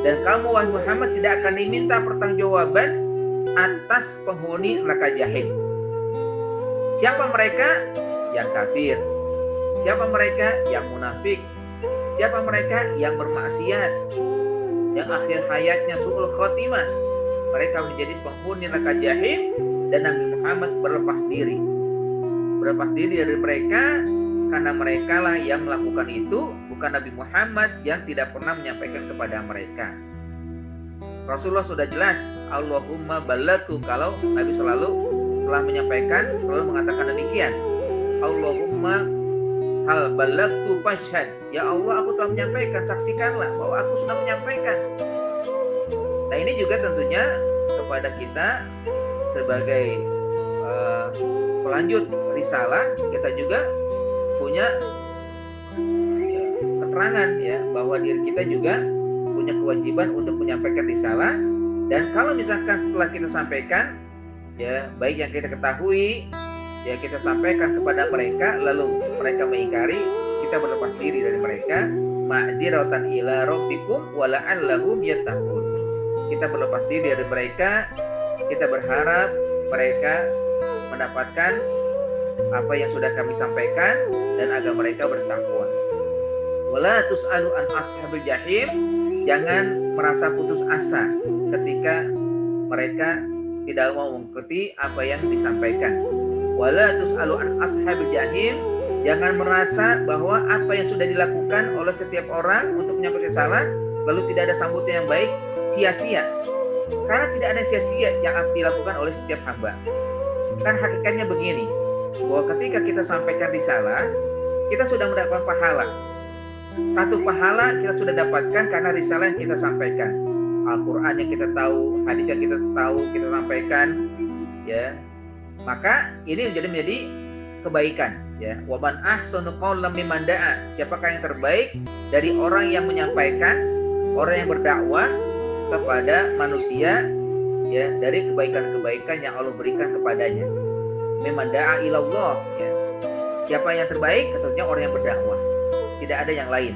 Dan kamu wahai Muhammad tidak akan diminta pertanggungjawaban atas penghuni neraka jahim. Siapa mereka? Yang kafir. Siapa mereka? Yang munafik. Siapa mereka? Yang bermaksiat, yang akhir hayatnya su'ul khotimah. Mereka menjadi penghuni neraka jahim, dan Nabi Muhammad berlepas diri dari mereka, karena mereka lah yang melakukan itu, bukan Nabi Muhammad yang tidak pernah menyampaikan kepada mereka. Rasulullah sudah jelas, Allahumma ballagtu, kalau Nabi selalu telah menyampaikan, selalu mengatakan demikian, Allahumma hal ballagtu fashhad, ya Allah aku telah menyampaikan, saksikanlah bahwa aku sudah menyampaikan. Nah, ini juga tentunya kepada kita sebagai pelanjut risalah, kita juga punya keterangan ya, bahwa diri kita juga punya kewajiban untuk menyampaikan risalah. Dan kalau misalkan setelah kita sampaikan ya, baik yang kita ketahui ya kita sampaikan kepada mereka, lalu mereka mengingkari, kita berlepas diri dari mereka, ma'ziratan ila rabbikum wa la'allahum yattaqun. Kita berlepas diri dari mereka, kita berharap mereka mendapatkan apa yang sudah kami sampaikan dan agar mereka bertakwa. Wala tus'alu an ashabil jahim. Jangan merasa putus asa ketika mereka tidak mau mengikuti apa yang disampaikan. Wala tus'alu an ashabil jahim. Jangan merasa bahwa apa yang sudah dilakukan oleh setiap orang untuk menyampaikan salah lalu tidak ada sambutan yang baik, sia-sia. Karena tidak ada sia-sia yang dilakukan oleh setiap hamba. Kan hakikatnya begini, bahwa ketika kita sampaikan risalah, kita sudah mendapat pahala. Satu pahala kita sudah dapatkan karena risalah yang kita sampaikan. Al-Quran yang kita tahu, hadis yang kita tahu, kita sampaikan, ya. Maka ini menjadi kebaikan, ya. Wa man ahsanu qawlan mimman da'a. Siapakah yang terbaik dari orang yang menyampaikan, orang yang berdakwah kepada manusia ya dari kebaikan-kebaikan yang Allah berikan kepadanya. Memang da'a ilallah, ya. Siapa yang terbaik? Tentunya orang yang berdakwah. Tidak ada yang lain.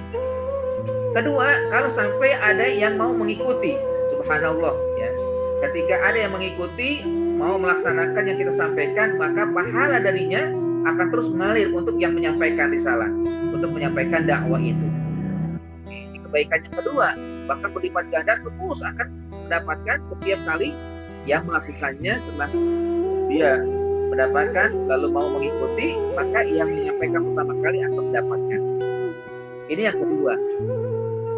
Kedua, kalau sampai ada yang mau mengikuti, subhanallah, ya. Ketika ada yang mengikuti, mau melaksanakan yang kita sampaikan, maka pahala darinya akan terus mengalir untuk yang menyampaikan risalah, untuk menyampaikan dakwah itu. Ini kebaikan yang kedua, bahkan berlipat ganda terus akan mendapatkan setiap kali yang melakukannya. Setelah dia mendapatkan lalu mau mengikuti, maka yang menyampaikan pertama kali akan mendapatkan. Ini yang kedua.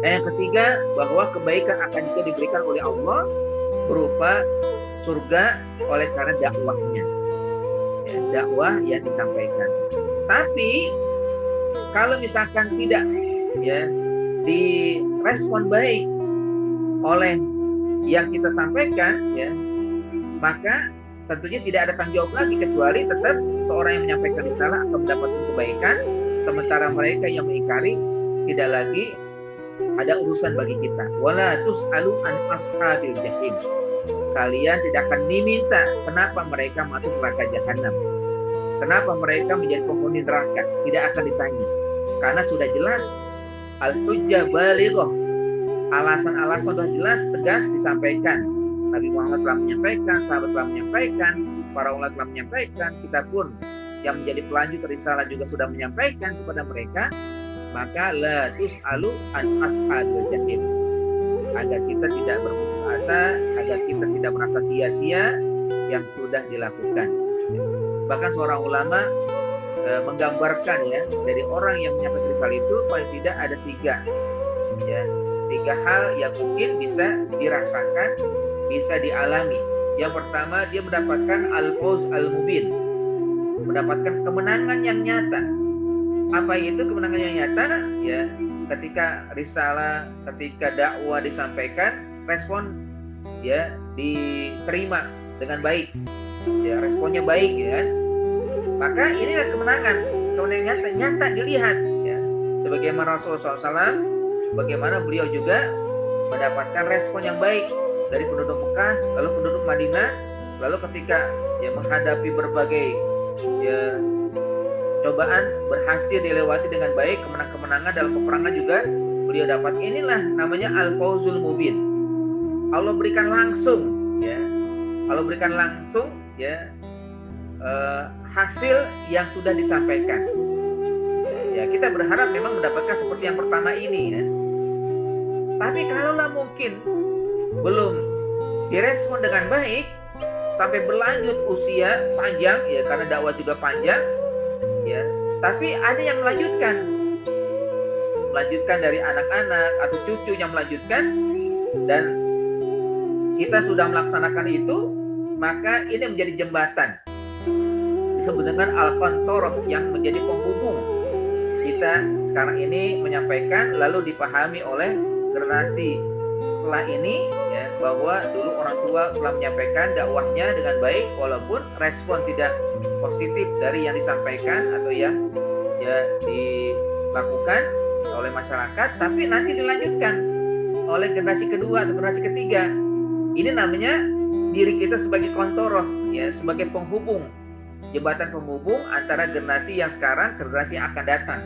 Nah, yang ketiga, bahwa kebaikan akan juga diberikan oleh Allah berupa surga oleh karena dakwahnya, ya, dakwah yang disampaikan. Tapi kalau misalkan tidak, ya, direspon baik oleh yang kita sampaikan, ya, maka tentunya tidak ada tanggung jawab lagi, kecuali tetap seorang yang menyampaikan risalah akan mendapatkan kebaikan, sementara mereka yang mengingkari tidak lagi ada urusan bagi kita. Wala tus'alu an ashabil jahim. Kalian tidak akan diminta kenapa mereka masuk neraka jahanam, kenapa mereka menjadi penghuni neraka, tidak akan ditanya, karena sudah jelas al-hujjah balighah. Alasan-alasan sudah jelas, tegas disampaikan. Nabi Muhammad telah menyampaikan, sahabat telah menyampaikan, para ulama telah menyampaikan, kita pun yang menjadi pelanjut risalah juga sudah menyampaikan kepada mereka. Maka la tus'alu an ashabil jahim, agar kita tidak berputus asa, agar kita tidak merasa sia-sia yang sudah dilakukan. Bahkan seorang ulama menggambarkan, ya, dari orang yang menyampaikan risalah itu paling tidak ada tiga hal yang mungkin bisa dirasakan, bisa dialami. Yang pertama, dia mendapatkan al-fawz al-mubin, mendapatkan kemenangan yang nyata. Apa itu kemenangan yang nyata? Ya, ketika risalah, ketika dakwah disampaikan, respon, ya, diterima dengan baik, ya, responnya baik, ya. Maka inilah kemenangan nyata dilihat, ya. Sebagaimana Rasulullah SAW, bagaimana beliau juga mendapatkan respon yang baik dari penduduk Mekah, lalu penduduk Madinah, lalu ketika, ya, menghadapi berbagai, ya, cobaan berhasil dilewati dengan baik, kemenangan dalam peperangan juga beliau dapat. Inilah namanya al-fawzul mubin. Allah berikan langsung, ya, Allah berikan langsung, ya, hasil yang sudah disampaikan. Ya, kita berharap memang mendapatkan seperti yang pertama ini, ya. Tapi kalaulah mungkin belum direspon dengan baik sampai berlanjut usia panjang, ya, karena dakwah juga panjang, ya, tapi ada yang melanjutkan dari anak-anak atau cucu yang melanjutkan, dan kita sudah melaksanakan itu, maka ini menjadi jembatan, disebut dengan al-qantoroh, yang menjadi penghubung kita sekarang ini menyampaikan, lalu dipahami oleh generasi setelah ini, ya, bahwa dulu orang tua telah menyampaikan dakwahnya dengan baik, walaupun respon tidak positif dari yang disampaikan atau yang, ya, dilakukan oleh masyarakat, tapi nanti dilanjutkan oleh generasi kedua atau generasi ketiga. Ini namanya diri kita sebagai kontoroh, ya, sebagai penghubung, jembatan penghubung antara generasi yang sekarang ke generasi yang akan datang,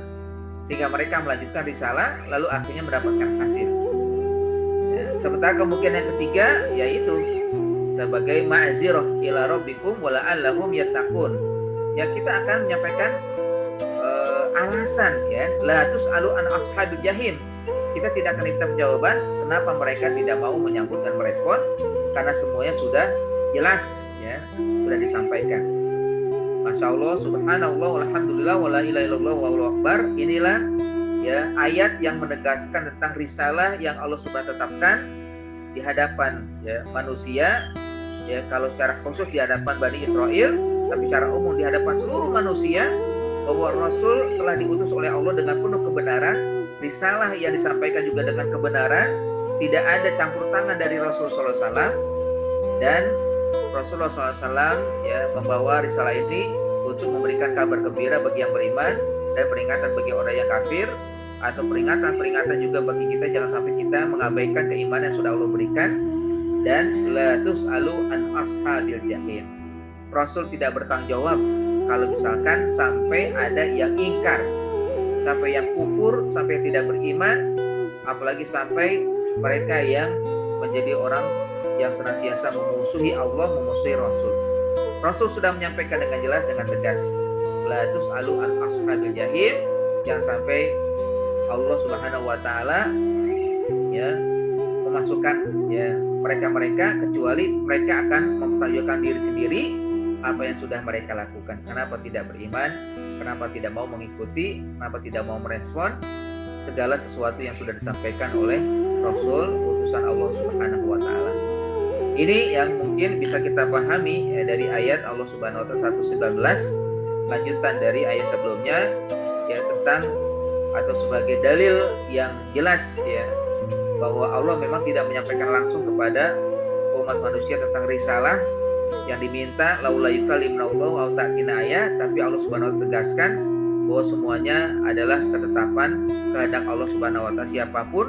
sehingga mereka melanjutkan risalah lalu akhirnya mendapatkan hasil. Ya, sementara kemungkinan yang ketiga yaitu sebagai ma'zirah ila rabbikum wa la'allahum yattaqun. Ya, kita akan menyampaikan alasan, ya, la tus'alu an ashabil jahim. Kita tidak akan minta jawaban kenapa mereka tidak mau menyambut dan merespon, karena semuanya sudah jelas, ya, sudah disampaikan. Masya Allah, subhanallah, walhamdulillah, wala ilaha illallah, wallahu akbar. Inilah, ya, ayat yang menegaskan tentang risalah yang Allah sudah tetapkan di hadapan, ya, manusia, ya, kalau secara khusus di hadapan Bani Israel, tapi secara umum di hadapan seluruh manusia, bahwa Rasul telah diutus oleh Allah dengan penuh kebenaran, risalah yang disampaikan juga dengan kebenaran, tidak ada campur tangan dari Rasulullah SAW, dan Rasulullah SAW, ya, membawa risalah ini untuk memberikan kabar gembira bagi yang beriman dan peringatan bagi orang yang kafir, atau peringatan juga bagi kita jangan sampai kita mengabaikan keimanan yang sudah Allah berikan. dan la tus'alu an ashabil jahim. Rasul tidak bertanggung jawab kalau misalkan sampai ada yang ingkar, sampai yang kufur, sampai yang tidak beriman, apalagi sampai mereka yang menjadi orang yang senantiasa memusuhi Allah, memusuhi Rasul. Rasul sudah menyampaikan dengan jelas, dengan tegas, la tus'alu an ashabil jahim, jangan sampai Allah Subhanahu wa taala ya memasukkan ya mereka kecuali mereka akan mempertanyakan diri sendiri apa yang sudah mereka lakukan. Kenapa tidak beriman? Kenapa tidak mau mengikuti? Kenapa tidak mau merespon segala sesuatu yang sudah disampaikan oleh Rasul utusan Allah Subhanahu wa taala. Ini yang mungkin bisa kita pahami ya, dari ayat Allah Subhanahu wa taala 119, lanjutan dari ayat sebelumnya ya, tentang atau sebagai dalil yang jelas ya bahwa Allah memang tidak menyampaikan langsung kepada umat manusia tentang risalah yang diminta laula yukallimuna Allah au ta'tina ayat, tapi Allah Subhanahu wa taala tegaskan bahwa semuanya adalah ketetapan kehendak Allah Subhanahu wa taala. Siapapun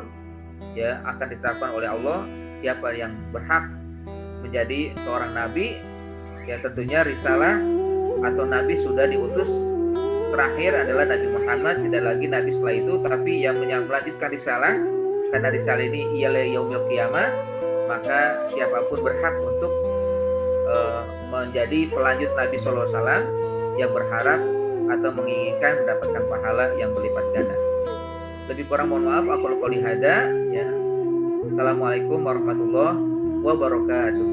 ya akan ditetapkan oleh Allah siapa yang berhak menjadi seorang nabi ya, tentunya risalah atau nabi sudah diutus terakhir adalah Nabi Muhammad, tidak lagi nabi setelah itu, tapi yang melanjutkan risalah, karena risalah ini ialah yaumil qiyamah, maka siapapun berhak untuk menjadi pelanjut Nabi SAW yang berharap atau menginginkan mendapatkan pahala yang berlipat ganda. Lebih kurang mohon maaf, aku lupa lihada ya. Assalamualaikum warahmatullahi wabarakatuh.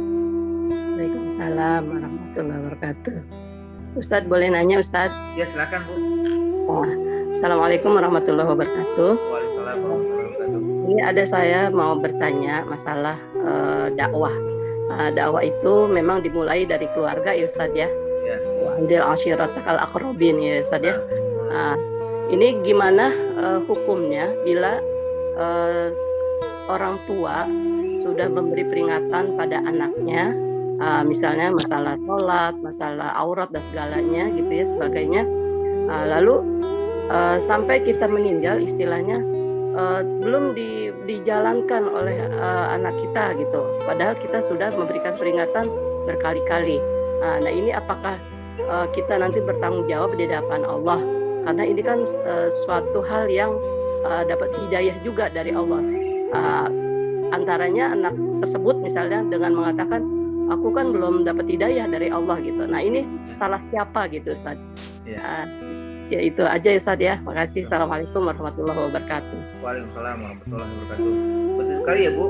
Waalaikumsalam warahmatullahi wabarakatuh. Ustadz boleh nanya Ustadz? Ya silakan Bu. Assalamualaikum warahmatullahi wabarakatuh. Waalaikumsalam warahmatullahi wabarakatuh. Ini ada saya mau bertanya masalah dakwah. Dakwah itu memang dimulai dari keluarga ya Ustadz ya. Wa anzir ashiratakal aqrabin ya Ustadz ya. Ini gimana hukumnya bila orang tua sudah memberi peringatan pada anaknya, misalnya masalah sholat, masalah aurat dan segalanya gitu ya sebagainya, lalu sampai kita meninggal istilahnya belum dijalankan oleh anak kita gitu, padahal kita sudah memberikan peringatan berkali-kali. Nah ini apakah kita nanti bertanggung jawab di hadapan Allah, karena ini kan suatu hal yang dapat hidayah juga dari Allah. Antaranya anak tersebut misalnya dengan mengatakan aku kan belum dapat hidayah dari Allah gitu. Nah ini salah siapa gitu Ustaz? Ya itu aja ya Ustaz ya. Makasih. Assalamualaikum warahmatullahi wabarakatuh. Waalaikumsalam warahmatullahi wabarakatuh. Betul sekali ya Bu,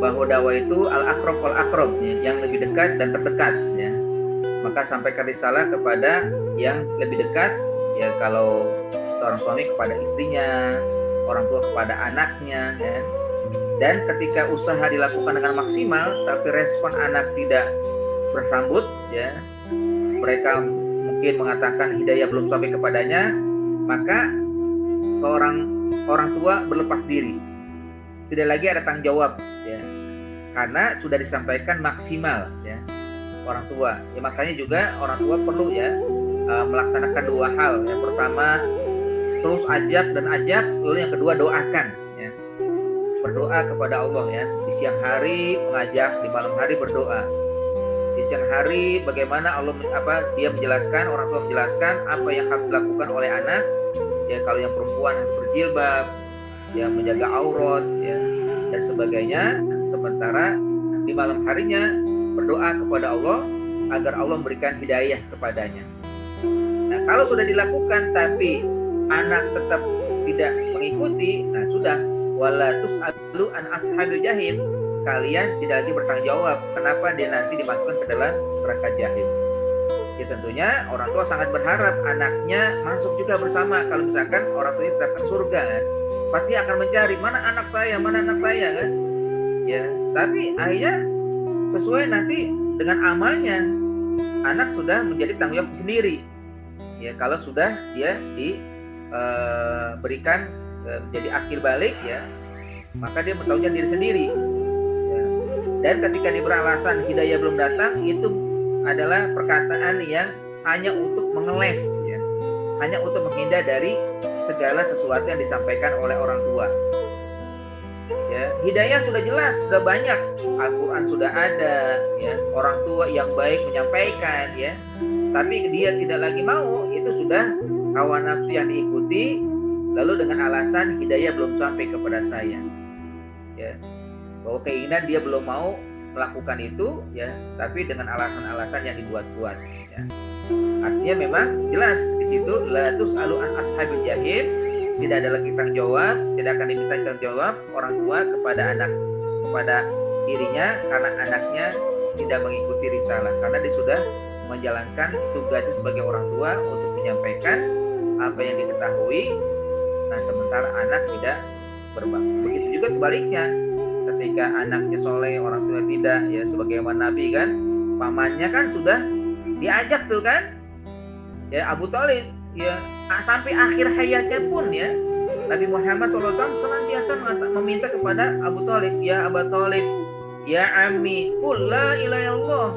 bahwa dakwah itu al-aqrab wal-aqrab ya, yang lebih dekat dan terdekat ya. Maka sampaikan risalah kepada yang lebih dekat ya, kalau seorang suami kepada istrinya, orang tua kepada anaknya ya. Dan ketika usaha dilakukan dengan maksimal tapi respon anak tidak bersambut ya, mereka mungkin mengatakan hidayah belum sampai kepadanya, maka seorang orang tua berlepas diri, tidak lagi ada tanggung jawab ya, karena sudah disampaikan maksimal ya orang tua ya. Makanya juga orang tua perlu ya melaksanakan dua hal. Yang pertama terus ajak, lalu yang kedua doakan ya. Berdoa kepada Allah ya, di siang hari mengajak, di malam hari berdoa. Di siang hari bagaimana Allah dia menjelaskan, orang tua menjelaskan apa yang harus dilakukan oleh anak ya, kalau yang perempuan harus berjilbab ya, menjaga aurat ya dan sebagainya. Sementara di malam harinya berdoa kepada Allah agar Allah memberikan hidayah kepadanya. Nah kalau sudah dilakukan tapi anak tetap tidak mengikuti, nah sudah, wala tus'alu an ashabil jahim, kalian tidak lagi bertanggung jawab kenapa dia nanti dimasukkan ke dalam neraka jahim. Ya tentunya orang tua sangat berharap anaknya masuk juga bersama. Kalau misalkan orang tuanya tetapkan surga kan, pasti akan mencari mana anak saya kan. Ya, tapi akhirnya sesuai nanti dengan amalnya, anak sudah menjadi tanggung jawab sendiri. Ya kalau sudah dia diberikan menjadi akil balik ya, maka dia bertanggung jawab diri sendiri ya. Dan ketika dia beralasan hidayah belum datang, itu adalah perkataan yang hanya untuk mengeles ya, hanya untuk menghindar dari segala sesuatu yang disampaikan oleh orang tua ya. Hidayah sudah jelas, sudah banyak Al-Quran sudah ada, ya, orang tua yang baik menyampaikan, ya, tapi dia tidak lagi mau, itu sudah hawa nafsu yang diikuti, lalu dengan alasan hidayah belum sampai kepada saya, ya, bahwa keinginan dia belum mau melakukan itu, ya, tapi dengan alasan-alasan yang dibuat-buat, ya. Artinya memang jelas di situ la tus'alu an ashabil jahim, tidak ada lagi tanggung jawab, tidak akan diminta tanggung jawab orang tua kepada anak, kepada dirinya karena anaknya tidak mengikuti risalah, karena dia sudah menjalankan tugasnya sebagai orang tua untuk menyampaikan apa yang diketahui. Nah, sementara anak tidak berbakti. Begitu juga sebaliknya, ketika anaknya soleh, orang tua tidak, ya, sebagaimana Nabi kan, pamannya kan sudah diajak tuh kan, ya, Abu Thalib, ya, sampai akhir hayatnya pun, ya, Nabi Muhammad SAW senantiasa meminta kepada Abu Thalib, ya Abu Thalib, ya Ammi, qul la ilaha illallah,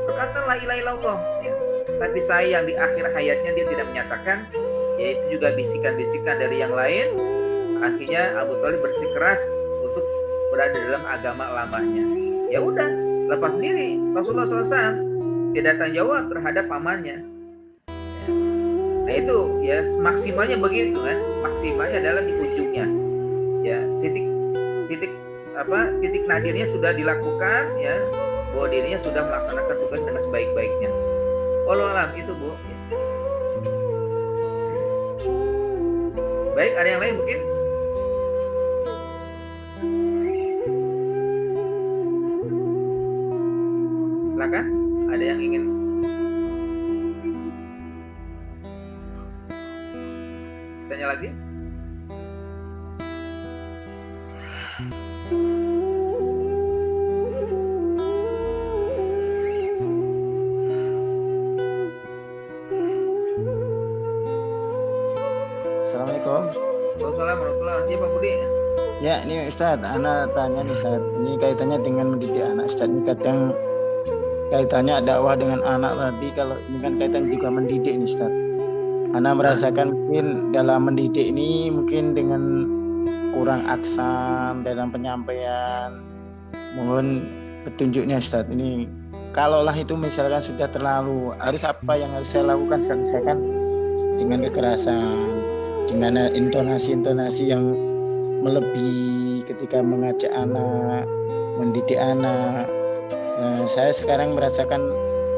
berkata la ilaha illallah, ya. Tapi sayang di akhir hayatnya dia tidak menyatakan, yaitu juga bisikan-bisikan dari yang lain. Akhirnya Abu Thalib bersikeras untuk berada dalam agama lamanya. Ya udah, lepas diri. Rasulullah SAW tidak tanggung jawab terhadap pamannya. Nah itu, ya, maksimalnya begitu kan, maksimalnya adalah di ujungnya, ya, titik nadirnya sudah dilakukan, ya, bahwa dirinya sudah melaksanakan tugas dengan sebaik-baiknya. Wallahu a'lam, itu Bu. Ya. Baik, ada yang lain mungkin? Silakan, ada yang ingin tanya lagi? Assalamualaikum. Waalaikumsalam warahmatullahi wabarakatuh. Ya Pak Budi. Ya, ini Ustadz, Ana tanya nih Ustadz, ini kaitannya dengan mendidik anak Ustadz. Ini kadang kaitannya dakwah dengan anak tadi, kalau ini kan kaitan juga mendidik nih Ustadz. Ana merasakan mungkin dalam mendidik ini mungkin dengan kurang aksan dalam penyampaian. Mohon petunjuknya Ustadz. Ini kalaulah itu misalkan sudah terlalu, harus apa yang harus saya lakukan Ustadz? Misalkan dengan kekerasan, dengan intonasi-intonasi yang melebihi ketika mengajak anak, mendidik anak. Nah, saya sekarang merasakan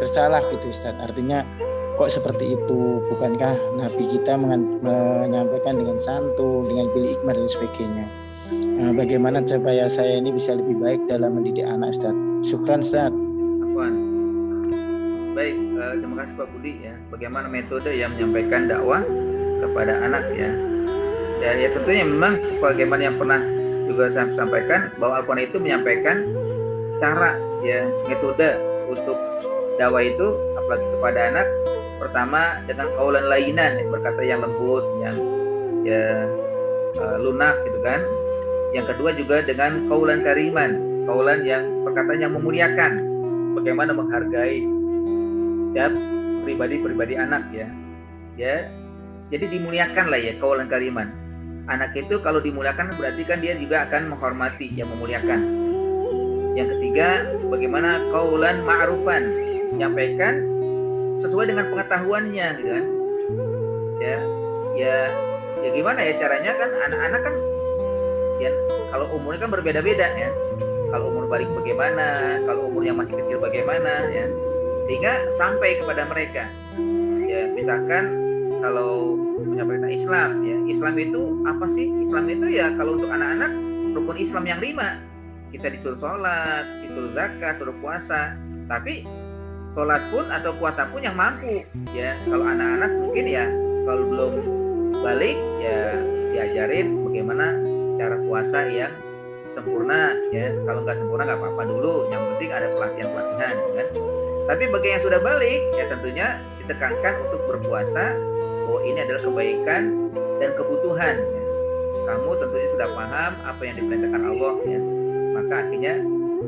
bersalah gitu Ustadz. Artinya kok seperti itu? Bukankah Nabi kita menyampaikan dengan santun, dengan bil hikmah dan sebagainya? Nah, bagaimana supaya saya ini bisa lebih baik dalam mendidik anak Ustadz? Syukran Ustadz. Afwan. Baik, terima kasih Pak Budi, ya. Bagaimana metode yang menyampaikan dakwah kepada anak, ya. Ya tentunya memang sebagaimana yang pernah juga saya sampaikan, bahwa Al-Quran itu menyampaikan cara, ya, metode untuk dakwah itu, apalagi kepada anak. Pertama dengan qaulan lainan, berkata yang lembut, yang, ya, lunak gitu kan. Yang kedua juga dengan qaulan kariman, qaulan yang perkataan yang memuliakan, bagaimana menghargai, ya, pribadi-pribadi anak, ya. Ya, jadi dimuliakan lah, ya, qaulan kariman. Anak itu kalau dimuliakan berarti kan dia juga akan menghormati, yang memuliakan. Yang ketiga, bagaimana qaulan ma'rufan, menyampaikan sesuai dengan pengetahuannya, gitu kan. Ya gimana ya caranya kan, anak-anak kan, ya, kalau umurnya kan berbeda-beda, ya. Kalau umur balik bagaimana, kalau umur yang masih kecil bagaimana, ya. Sehingga sampai kepada mereka. Ya, misalkan kalau menyampaikan Islam, ya, Islam itu apa sih? Islam itu, ya, kalau untuk anak-anak rukun Islam yang 5. Kita disuruh sholat, disuruh zakat, suruh puasa. Tapi sholat pun atau puasa pun yang mampu, ya. Kalau anak-anak mungkin, ya, kalau belum balik, ya, diajarin bagaimana cara puasa yang sempurna, ya. Kalau nggak sempurna nggak apa-apa dulu, yang penting ada pelatihan-pelatihan, kan. Tapi bagi yang sudah balik, ya, tentunya ditekankan untuk berpuasa, bahwa ini adalah kebaikan dan kebutuhan, ya. Kamu tentunya sudah paham apa yang diperintahkan Allah, ya. Maka akhirnya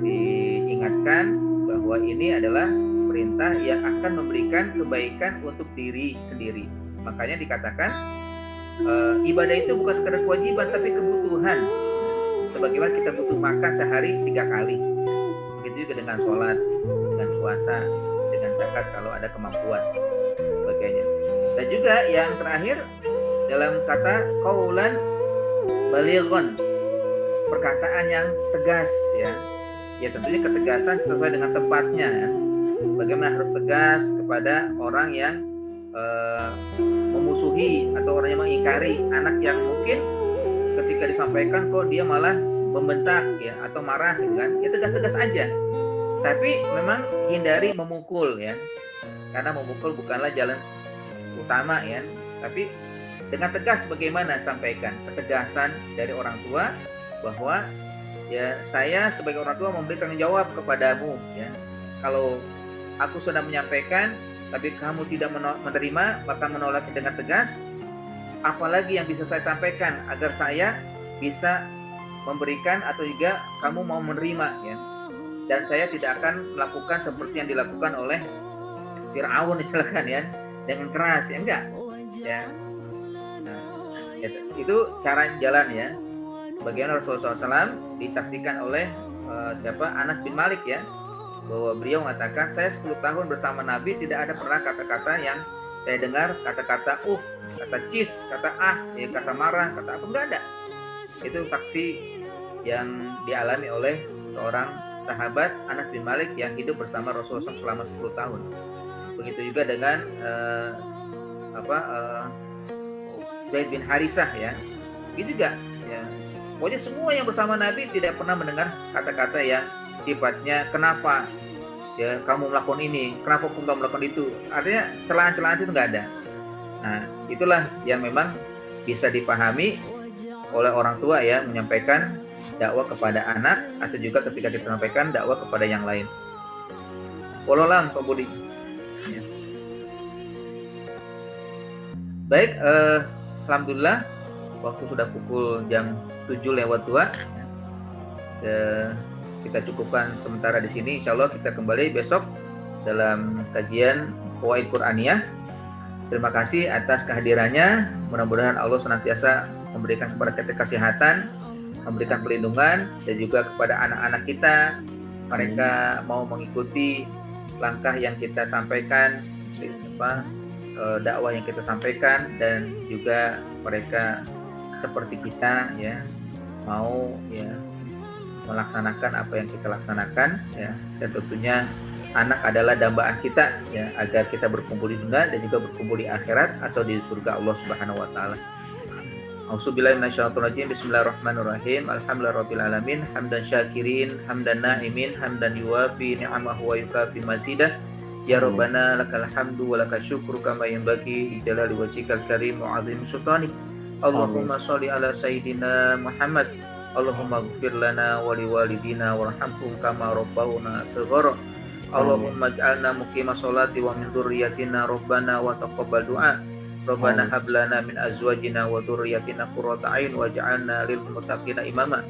diingatkan bahwa ini adalah perintah yang akan memberikan kebaikan untuk diri sendiri. Makanya dikatakan ibadah itu bukan sekadar kewajiban tapi kebutuhan. Sebagaimana kita butuh makan sehari 3 kali. begitu juga dengan sholat, dengan puasa, dengan zakat kalau ada kemampuan dan sebagainya. Dan juga yang terakhir dalam kata qaulan balighon, perkataan yang tegas ya. Ya tentunya ketegasan sesuai dengan tempatnya ya. Bagaimana harus tegas kepada orang yang memusuhi atau orang yang mengingkari, anak yang mungkin ketika disampaikan kok dia malah membentak ya atau marah gitu kan. Ya tegas-tegas aja. Tapi memang hindari memukul ya. Karena memukul bukanlah jalan utama ya. Tapi dengan tegas bagaimana sampaikan ketegasan dari orang tua bahwa ya saya sebagai orang tua memberi tanggung jawab kepadamu ya. Kalau aku sudah menyampaikan tapi kamu tidak menerima, bahkan menolak dengan tegas, apalagi yang bisa saya sampaikan agar saya bisa memberikan atau juga kamu mau menerima ya. Dan saya tidak akan melakukan seperti yang dilakukan oleh Fir'aun misalkan ya, dengan keras ya, enggak ya. Nah, itu cara jalan ya. Bagaimana Rasulullah SAW disaksikan oleh Anas bin Malik ya, bahwa beliau mengatakan saya 10 tahun bersama Nabi tidak ada pernah kata-kata yang saya dengar kata-kata kata cis, kata ya, kata marah, kata apa, enggak ada. Itu saksi yang dialami oleh seorang sahabat Anas bin Malik yang hidup bersama Rasulullah SAW selama 10 tahun. Begitu juga dengan Zaid bin Harisah ya. Itu juga ya. Pokoknya semua yang bersama Nabi tidak pernah mendengar kata-kata yang sifatnya kenapa ya kamu melakukan ini, kenapa pun kamu melakukan itu. Artinya celaan-celaan itu nggak ada. Nah, itulah yang memang bisa dipahami oleh orang tua ya, menyampaikan dakwah kepada anak atau juga ketika disampaikan dakwah kepada yang lain. Wallahualam Pak Budi. Ya. Baik, alhamdulillah waktu sudah pukul jam 7:02. Kita cukupkan sementara di sini. Insya Allah kita kembali besok dalam kajian Fawaid Quraniyah. Terima kasih atas kehadirannya. Mudah-mudahan Allah senantiasa memberikan kepada kita kesehatan, memberikan perlindungan, dan juga kepada anak-anak kita. Mereka mau mengikuti langkah yang kita sampaikan, dakwah yang kita sampaikan, dan juga mereka seperti kita ya, mau ya melaksanakan apa yang kita laksanakan ya. Dan tentunya anak adalah dambaan kita ya, agar kita berkumpul di dunia dan juga berkumpul di akhirat atau di surga Allah Subhanahu wa taala. A'udzubillahi minasyaitonir rajim. Bismillahirrahmanirrahim. Alhamdulillahirabbil alamin, hamdan syakirin, hamdan na'imin, hamdan yuwafi ni'amahu wa yukafi mazidah. Ya Rabbana lakal hamdu wa lakal syukru kama yanbaghi li jalali wajhikal karim wa 'azimi sultanik. Allahumma sholli ala sayyidina Muhammad. Allahumma ighfir lana wa liwalidina warhamhum kama rabbawna shighara. Allahumma ij'alna muqima sholati wa min dzurriyyatina rabbana wa taqabbal du'a. Rabbana hab lana min azwajina wa dzurriyyatina qurrata a'yun waj'alna lil muttaqina imama.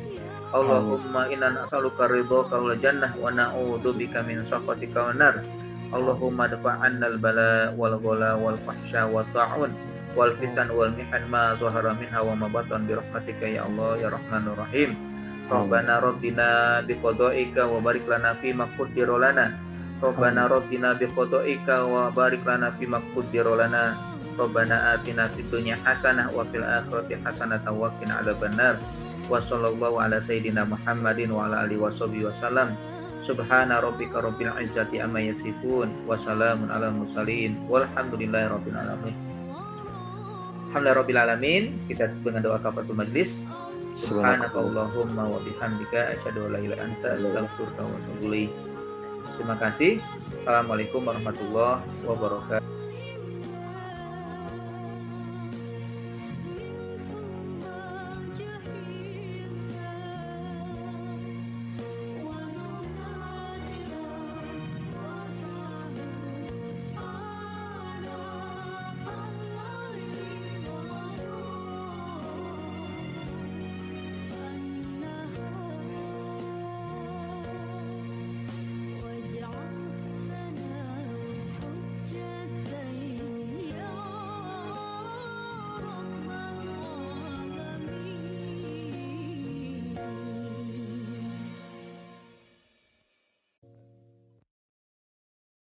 Allahumma inna nas'aluka ridhaka wal jannah wa na'udzubika min sakhatika wan nar. Allahumma dafa'anna al bala wal ghala wal fahsya wa ta'un wal fitan wal mihan ma zahara minha wa ma batan bi rahmatika ya Allah ya Rahmanur Rahim. Rabbana rabbina bi qadaika wa barik lana fi ma qaddara lana. Rabbana rabbina bi qadaika wa barik lana fi ma qaddara lana. Rabbana atina fid dunya hasanah wa fil akhirati hasanah wa qina adzabannar. Wa sallallahu ala sayyidina Muhammadin wa ala alihi washabihi wasallam. Subhana rabbika rabbil izzati amma yasifun wa salamun alal mursalin walhamdulillahi rabbil alamin. Alhamdulillahirabbil alamin. Kita tutup dengan doa kafaratul majlis. Subhanakallahumma wa bihamdika asyhadu an la ilaha illa anta astaghfiruka wa atubu ilaik. Terima kasih. Assalamualaikum warahmatullahi wabarakatuh.